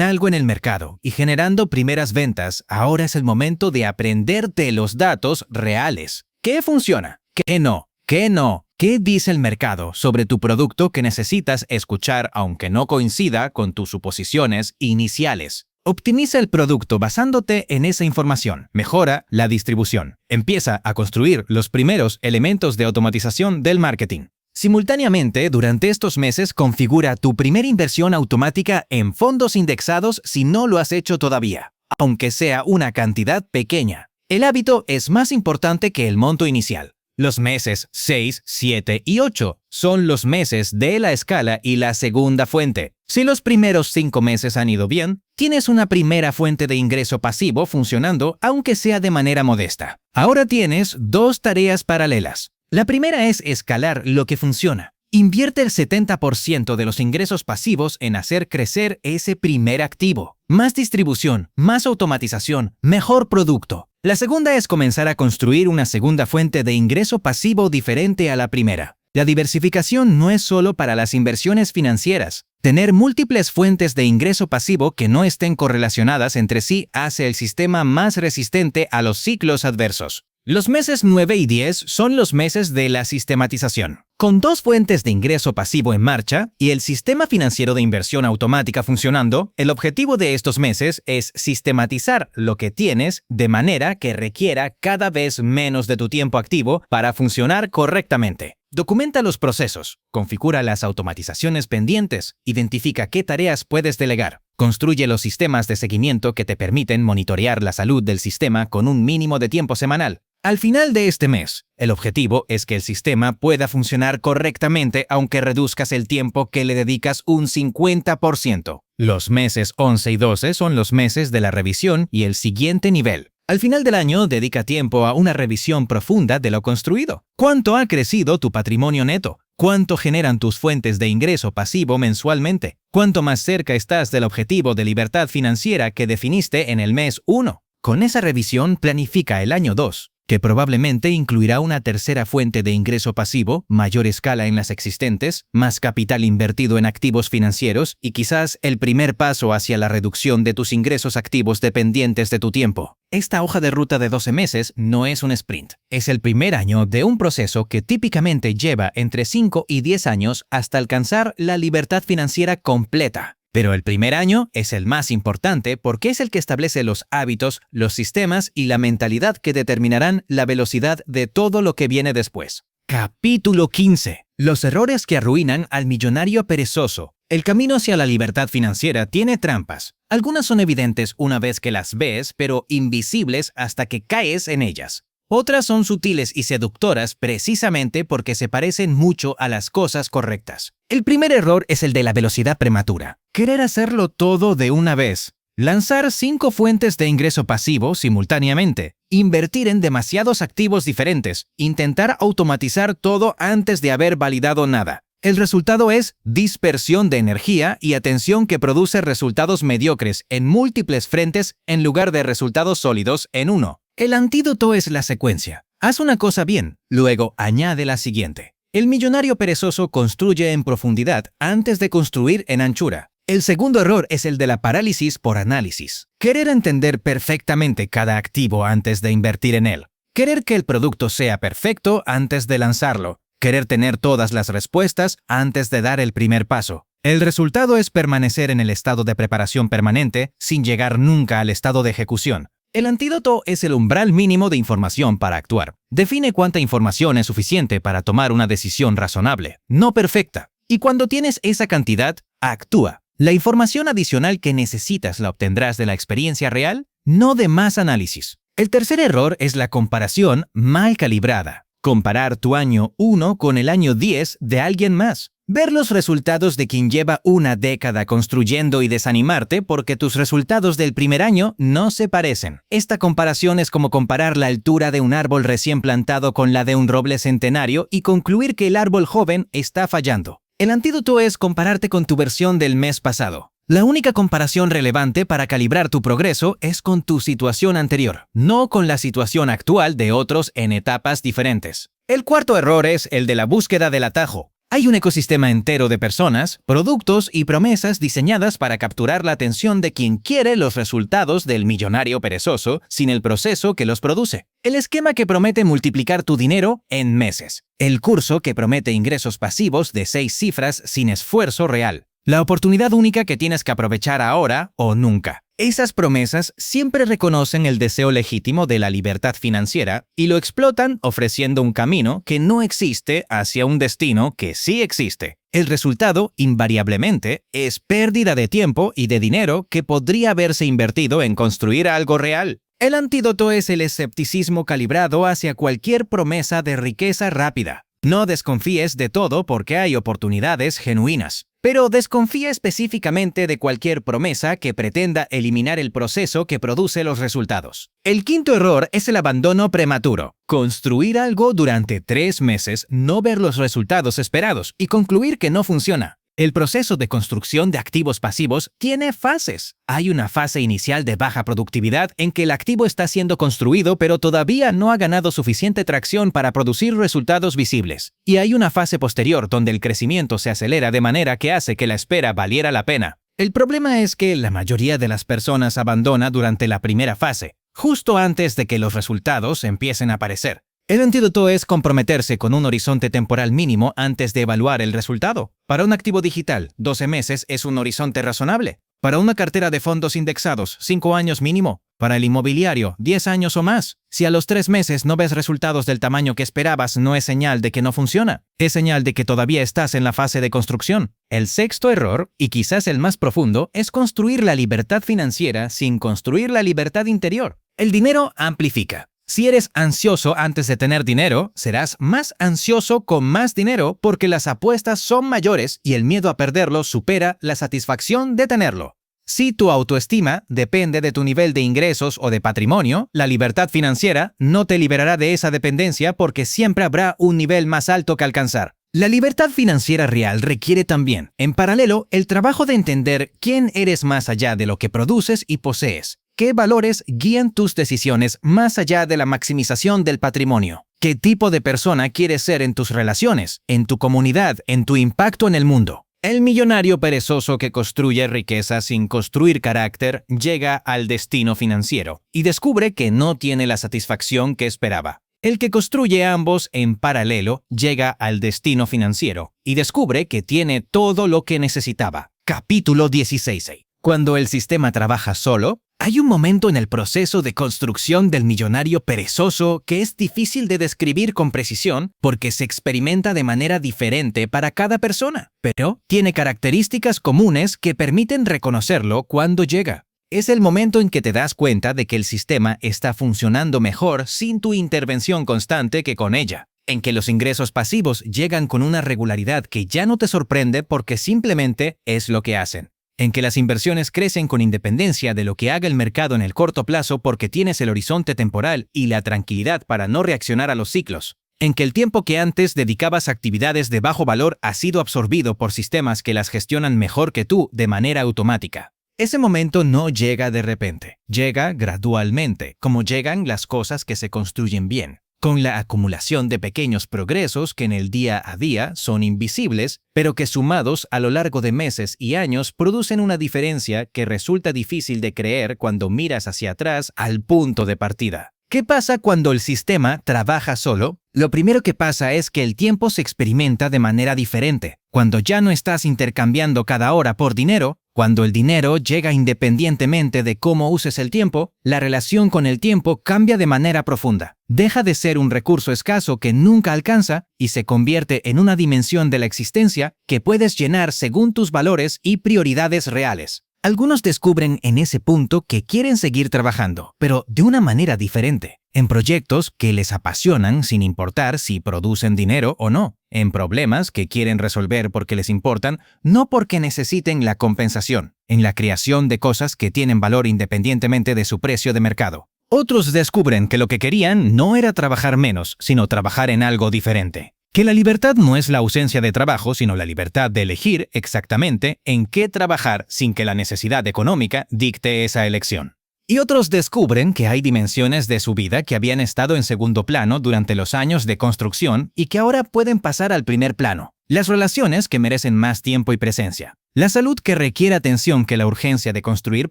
algo en el mercado y generando primeras ventas. Ahora es el momento de aprender de los datos reales. ¿Qué funciona? ¿Qué no? qué no? ¿Qué dice el mercado sobre tu producto que necesitas escuchar aunque no coincida con tus suposiciones iniciales? Optimiza el producto basándote en esa información. Mejora la distribución. Empieza a construir los primeros elementos de automatización del marketing. Simultáneamente, durante estos meses, configura tu primera inversión automática en fondos indexados si no lo has hecho todavía, aunque sea una cantidad pequeña. El hábito es más importante que el monto inicial. Los meses 6, 7 y 8 son los meses de la escala y la segunda fuente. Si los primeros 5 meses han ido bien, tienes una primera fuente de ingreso pasivo funcionando, aunque sea de manera modesta. Ahora tienes 2 tareas paralelas. La primera es escalar lo que funciona. Invierte el 70% de los ingresos pasivos en hacer crecer ese primer activo. Más distribución, más automatización, mejor producto. La segunda es comenzar a construir una segunda fuente de ingreso pasivo diferente a la primera. La diversificación no es solo para las inversiones financieras. Tener múltiples fuentes de ingreso pasivo que no estén correlacionadas entre sí hace el sistema más resistente a los ciclos adversos. Los meses 9 y 10 son los meses de la sistematización. Con 2 fuentes de ingreso pasivo en marcha y el sistema financiero de inversión automática funcionando, el objetivo de estos meses es sistematizar lo que tienes de manera que requiera cada vez menos de tu tiempo activo para funcionar correctamente. Documenta los procesos, configura las automatizaciones pendientes, identifica qué tareas puedes delegar, construye los sistemas de seguimiento que te permiten monitorear la salud del sistema con un mínimo de tiempo semanal. Al final de este mes, el objetivo es que el sistema pueda funcionar correctamente aunque reduzcas el tiempo que le dedicas un 50%. Los meses 11 y 12 son los meses de la revisión y el siguiente nivel. Al final del año, dedica tiempo a una revisión profunda de lo construido. ¿Cuánto ha crecido tu patrimonio neto? ¿Cuánto generan tus fuentes de ingreso pasivo mensualmente? ¿Cuánto más cerca estás del objetivo de libertad financiera que definiste en el mes 1? Con esa revisión, planifica el año 2. Que probablemente incluirá una tercera fuente de ingreso pasivo, mayor escala en las existentes, más capital invertido en activos financieros y quizás el primer paso hacia la reducción de tus ingresos activos dependientes de tu tiempo. Esta hoja de ruta de 12 meses no es un sprint, es el primer año de un proceso que típicamente lleva entre 5 y 10 años hasta alcanzar la libertad financiera completa. Pero el primer año es el más importante porque es el que establece los hábitos, los sistemas y la mentalidad que determinarán la velocidad de todo lo que viene después. Capítulo 15. Los errores que arruinan al millonario perezoso. El camino hacia la libertad financiera tiene trampas. Algunas son evidentes una vez que las ves, pero invisibles hasta que caes en ellas. Otras son sutiles y seductoras precisamente porque se parecen mucho a las cosas correctas. El primer error es el de la velocidad prematura. Querer hacerlo todo de una vez. Lanzar 5 fuentes de ingreso pasivo simultáneamente. Invertir en demasiados activos diferentes. Intentar automatizar todo antes de haber validado nada. El resultado es dispersión de energía y atención que produce resultados mediocres en múltiples frentes en lugar de resultados sólidos en uno. El antídoto es la secuencia. Haz una cosa bien, luego añade la siguiente. El millonario perezoso construye en profundidad antes de construir en anchura. El segundo error es el de la parálisis por análisis. Querer entender perfectamente cada activo antes de invertir en él. Querer que el producto sea perfecto antes de lanzarlo. Querer tener todas las respuestas antes de dar el primer paso. El resultado es permanecer en el estado de preparación permanente sin llegar nunca al estado de ejecución. El antídoto es el umbral mínimo de información para actuar. Define cuánta información es suficiente para tomar una decisión razonable, no perfecta. Y cuando tienes esa cantidad, actúa. La información adicional que necesitas la obtendrás de la experiencia real, no de más análisis. El tercer error es la comparación mal calibrada. Comparar tu año 1 con el año 10 de alguien más. Ver los resultados de quien lleva una década construyendo y desanimarte porque tus resultados del primer año no se parecen. Esta comparación es como comparar la altura de un árbol recién plantado con la de un roble centenario y concluir que el árbol joven está fallando. El antídoto es compararte con tu versión del mes pasado. La única comparación relevante para calibrar tu progreso es con tu situación anterior, no con la situación actual de otros en etapas diferentes. El cuarto error es el de la búsqueda del atajo. Hay un ecosistema entero de personas, productos y promesas diseñadas para capturar la atención de quien quiere los resultados del millonario perezoso sin el proceso que los produce. El esquema que promete multiplicar tu dinero en meses. El curso que promete ingresos pasivos de 6 cifras sin esfuerzo real. La oportunidad única que tienes que aprovechar ahora o nunca. Esas promesas siempre reconocen el deseo legítimo de la libertad financiera y lo explotan ofreciendo un camino que no existe hacia un destino que sí existe. El resultado, invariablemente, es pérdida de tiempo y de dinero que podría haberse invertido en construir algo real. El antídoto es el escepticismo calibrado hacia cualquier promesa de riqueza rápida. No desconfíes de todo porque hay oportunidades genuinas. Pero desconfía específicamente de cualquier promesa que pretenda eliminar el proceso que produce los resultados. El quinto error es el abandono prematuro. Construir algo durante 3 meses, no ver los resultados esperados y concluir que no funciona. El proceso de construcción de activos pasivos tiene fases. Hay una fase inicial de baja productividad en que el activo está siendo construido pero todavía no ha ganado suficiente tracción para producir resultados visibles. Y hay una fase posterior donde el crecimiento se acelera de manera que hace que la espera valiera la pena. El problema es que la mayoría de las personas abandona durante la primera fase, justo antes de que los resultados empiecen a aparecer. El antídoto es comprometerse con un horizonte temporal mínimo antes de evaluar el resultado. Para un activo digital, 12 meses es un horizonte razonable. Para una cartera de fondos indexados, 5 años mínimo. Para el inmobiliario, 10 años o más. Si a los 3 meses no ves resultados del tamaño que esperabas, no es señal de que no funciona. Es señal de que todavía estás en la fase de construcción. El sexto error, y quizás el más profundo, es construir la libertad financiera sin construir la libertad interior. El dinero amplifica. Si eres ansioso antes de tener dinero, serás más ansioso con más dinero porque las apuestas son mayores y el miedo a perderlo supera la satisfacción de tenerlo. Si tu autoestima depende de tu nivel de ingresos o de patrimonio, la libertad financiera no te liberará de esa dependencia porque siempre habrá un nivel más alto que alcanzar. La libertad financiera real requiere también, en paralelo, el trabajo de entender quién eres más allá de lo que produces y posees. ¿Qué valores guían tus decisiones más allá de la maximización del patrimonio? ¿Qué tipo de persona quieres ser en tus relaciones, en tu comunidad, en tu impacto en el mundo? El millonario perezoso que construye riqueza sin construir carácter llega al destino financiero y descubre que no tiene la satisfacción que esperaba. El que construye ambos en paralelo llega al destino financiero y descubre que tiene todo lo que necesitaba. Capítulo 16. Cuando el sistema trabaja solo, hay un momento en el proceso de construcción del millonario perezoso que es difícil de describir con precisión porque se experimenta de manera diferente para cada persona, pero tiene características comunes que permiten reconocerlo cuando llega. Es el momento en que te das cuenta de que el sistema está funcionando mejor sin tu intervención constante que con ella, en que los ingresos pasivos llegan con una regularidad que ya no te sorprende porque simplemente es lo que hacen. En que las inversiones crecen con independencia de lo que haga el mercado en el corto plazo porque tienes el horizonte temporal y la tranquilidad para no reaccionar a los ciclos. En que el tiempo que antes dedicabas a actividades de bajo valor ha sido absorbido por sistemas que las gestionan mejor que tú de manera automática. Ese momento no llega de repente, llega gradualmente, como llegan las cosas que se construyen bien. Con la acumulación de pequeños progresos que en el día a día son invisibles, pero que sumados a lo largo de meses y años producen una diferencia que resulta difícil de creer cuando miras hacia atrás al punto de partida. ¿Qué pasa cuando el sistema trabaja solo? Lo primero que pasa es que el tiempo se experimenta de manera diferente. Cuando ya no estás intercambiando cada hora por dinero, cuando el dinero llega independientemente de cómo uses el tiempo, la relación con el tiempo cambia de manera profunda. Deja de ser un recurso escaso que nunca alcanza y se convierte en una dimensión de la existencia que puedes llenar según tus valores y prioridades reales. Algunos descubren en ese punto que quieren seguir trabajando, pero de una manera diferente, en proyectos que les apasionan sin importar si producen dinero o no, en problemas que quieren resolver porque les importan, no porque necesiten la compensación, en la creación de cosas que tienen valor independientemente de su precio de mercado. Otros descubren que lo que querían no era trabajar menos, sino trabajar en algo diferente. Que la libertad no es la ausencia de trabajo, sino la libertad de elegir exactamente en qué trabajar sin que la necesidad económica dicte esa elección. Y otros descubren que hay dimensiones de su vida que habían estado en segundo plano durante los años de construcción y que ahora pueden pasar al primer plano. las relaciones que merecen más tiempo y presencia, la salud que requiere atención que la urgencia de construir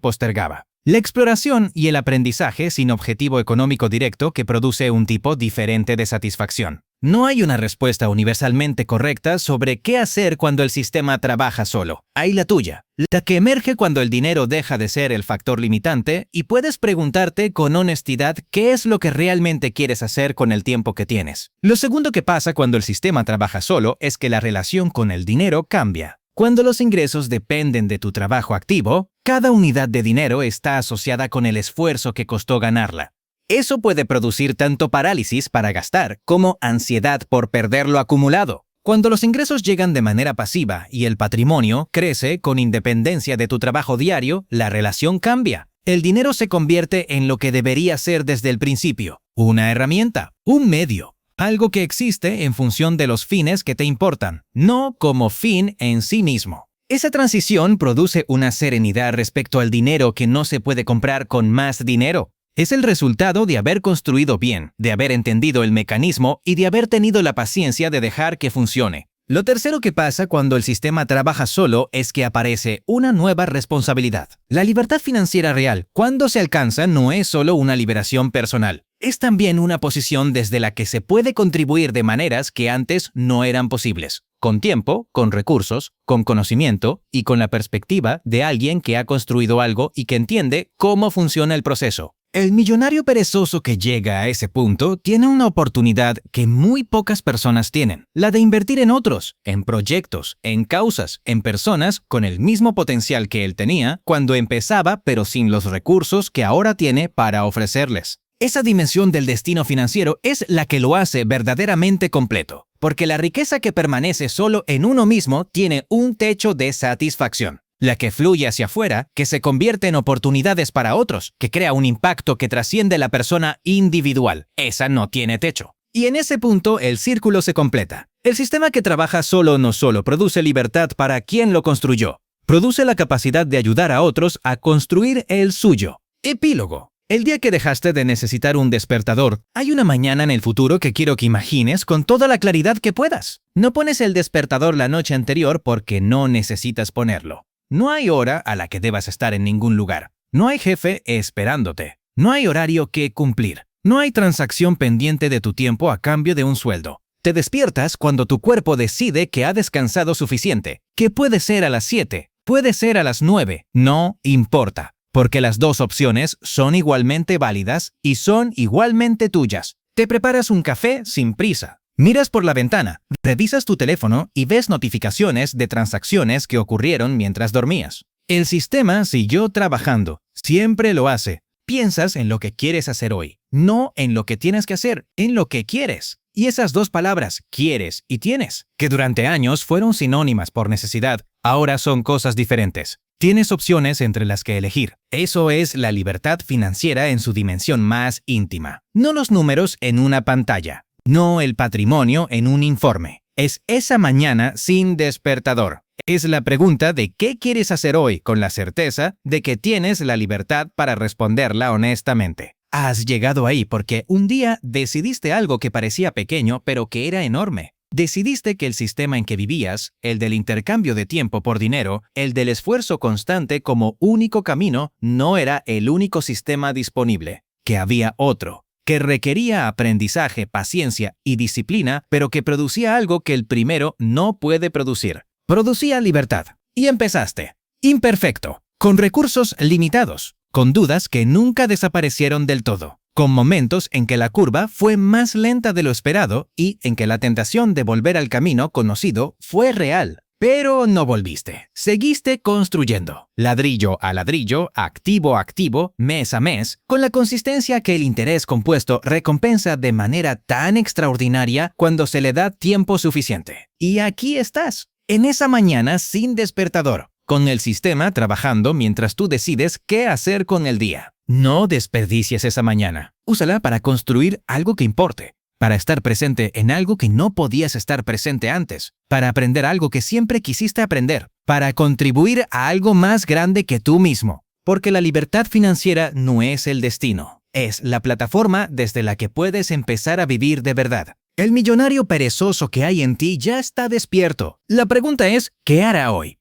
postergaba, la exploración y el aprendizaje sin objetivo económico directo que produce un tipo diferente de satisfacción. No hay una respuesta universalmente correcta sobre qué hacer cuando el sistema trabaja solo. Hay la tuya, la que emerge cuando el dinero deja de ser el factor limitante y puedes preguntarte con honestidad qué es lo que realmente quieres hacer con el tiempo que tienes. Lo segundo que pasa cuando el sistema trabaja solo es que la relación con el dinero cambia. Cuando los ingresos dependen de tu trabajo activo, cada unidad de dinero está asociada con el esfuerzo que costó ganarla. Eso puede producir tanto parálisis para gastar como ansiedad por perder lo acumulado. Cuando los ingresos llegan de manera pasiva y el patrimonio crece con independencia de tu trabajo diario, la relación cambia. El dinero se convierte en lo que debería ser desde el principio, una herramienta, un medio, algo que existe en función de los fines que te importan, no como fin en sí mismo. Esa transición produce una serenidad respecto al dinero que no se puede comprar con más dinero. Es el resultado de haber construido bien, de haber entendido el mecanismo y de haber tenido la paciencia de dejar que funcione. Lo tercero que pasa cuando el sistema trabaja solo es que aparece una nueva responsabilidad. La libertad financiera real, cuando se alcanza, no es solo una liberación personal. Es también una posición desde la que se puede contribuir de maneras que antes no eran posibles. Con tiempo, con recursos, con conocimiento y con la perspectiva de alguien que ha construido algo y que entiende cómo funciona el proceso. El millonario perezoso que llega a ese punto tiene una oportunidad que muy pocas personas tienen, la de invertir en otros, en proyectos, en causas, en personas con el mismo potencial que él tenía cuando empezaba pero sin los recursos que ahora tiene para ofrecerles. Esa dimensión del destino financiero es la que lo hace verdaderamente completo, porque la riqueza que permanece solo en uno mismo tiene un techo de satisfacción. La que fluye hacia afuera, que se convierte en oportunidades para otros, que crea un impacto que trasciende la persona individual. Esa no tiene techo. Y en ese punto el círculo se completa. El sistema que trabaja solo no solo produce libertad para quien lo construyó, produce la capacidad de ayudar a otros a construir el suyo. Epílogo. El día que dejaste de necesitar un despertador, hay una mañana en el futuro que quiero que imagines con toda la claridad que puedas. No pones el despertador la noche anterior porque no necesitas ponerlo. No hay hora a la que debas estar en ningún lugar. No hay jefe esperándote. No hay horario que cumplir. No hay transacción pendiente de tu tiempo a cambio de un sueldo. Te despiertas cuando tu cuerpo decide que ha descansado suficiente, que puede ser a las 7, puede ser a las 9, no importa, porque las dos opciones son igualmente válidas y son igualmente tuyas. Te preparas un café sin prisa. Miras por la ventana, revisas tu teléfono y ves notificaciones de transacciones que ocurrieron mientras dormías. El sistema siguió trabajando, siempre lo hace. Piensas en lo que quieres hacer hoy, no en lo que tienes que hacer, en lo que quieres. Y esas dos palabras, quieres y tienes, que durante años fueron sinónimas por necesidad, ahora son cosas diferentes. Tienes opciones entre las que elegir. Eso es la libertad financiera en su dimensión más íntima. No los números en una pantalla. No el patrimonio en un informe. Es esa mañana sin despertador. Es la pregunta de qué quieres hacer hoy con la certeza de que tienes la libertad para responderla honestamente. Has llegado ahí porque un día decidiste algo que parecía pequeño pero que era enorme. Decidiste que el sistema en que vivías, el del intercambio de tiempo por dinero, el del esfuerzo constante como único camino, no era el único sistema disponible, que había otro, que requería aprendizaje, paciencia y disciplina, pero que producía algo que el primero no puede producir. Producía libertad. Y empezaste. Imperfecto, con recursos limitados, con dudas que nunca desaparecieron del todo, con momentos en que la curva fue más lenta de lo esperado y en que la tentación de volver al camino conocido fue real. Pero no volviste. Seguiste construyendo, ladrillo a ladrillo, activo a activo, mes a mes, con la consistencia que el interés compuesto recompensa de manera tan extraordinaria cuando se le da tiempo suficiente. Y aquí estás, en esa mañana sin despertador, con el sistema trabajando mientras tú decides qué hacer con el día. No desperdicies esa mañana. Úsala para construir algo que importe. Para estar presente en algo que no podías estar presente antes, para aprender algo que siempre quisiste aprender, para contribuir a algo más grande que tú mismo. Porque la libertad financiera no es el destino, es la plataforma desde la que puedes empezar a vivir de verdad. El millonario perezoso que hay en ti ya está despierto. La pregunta es, ¿qué hará hoy?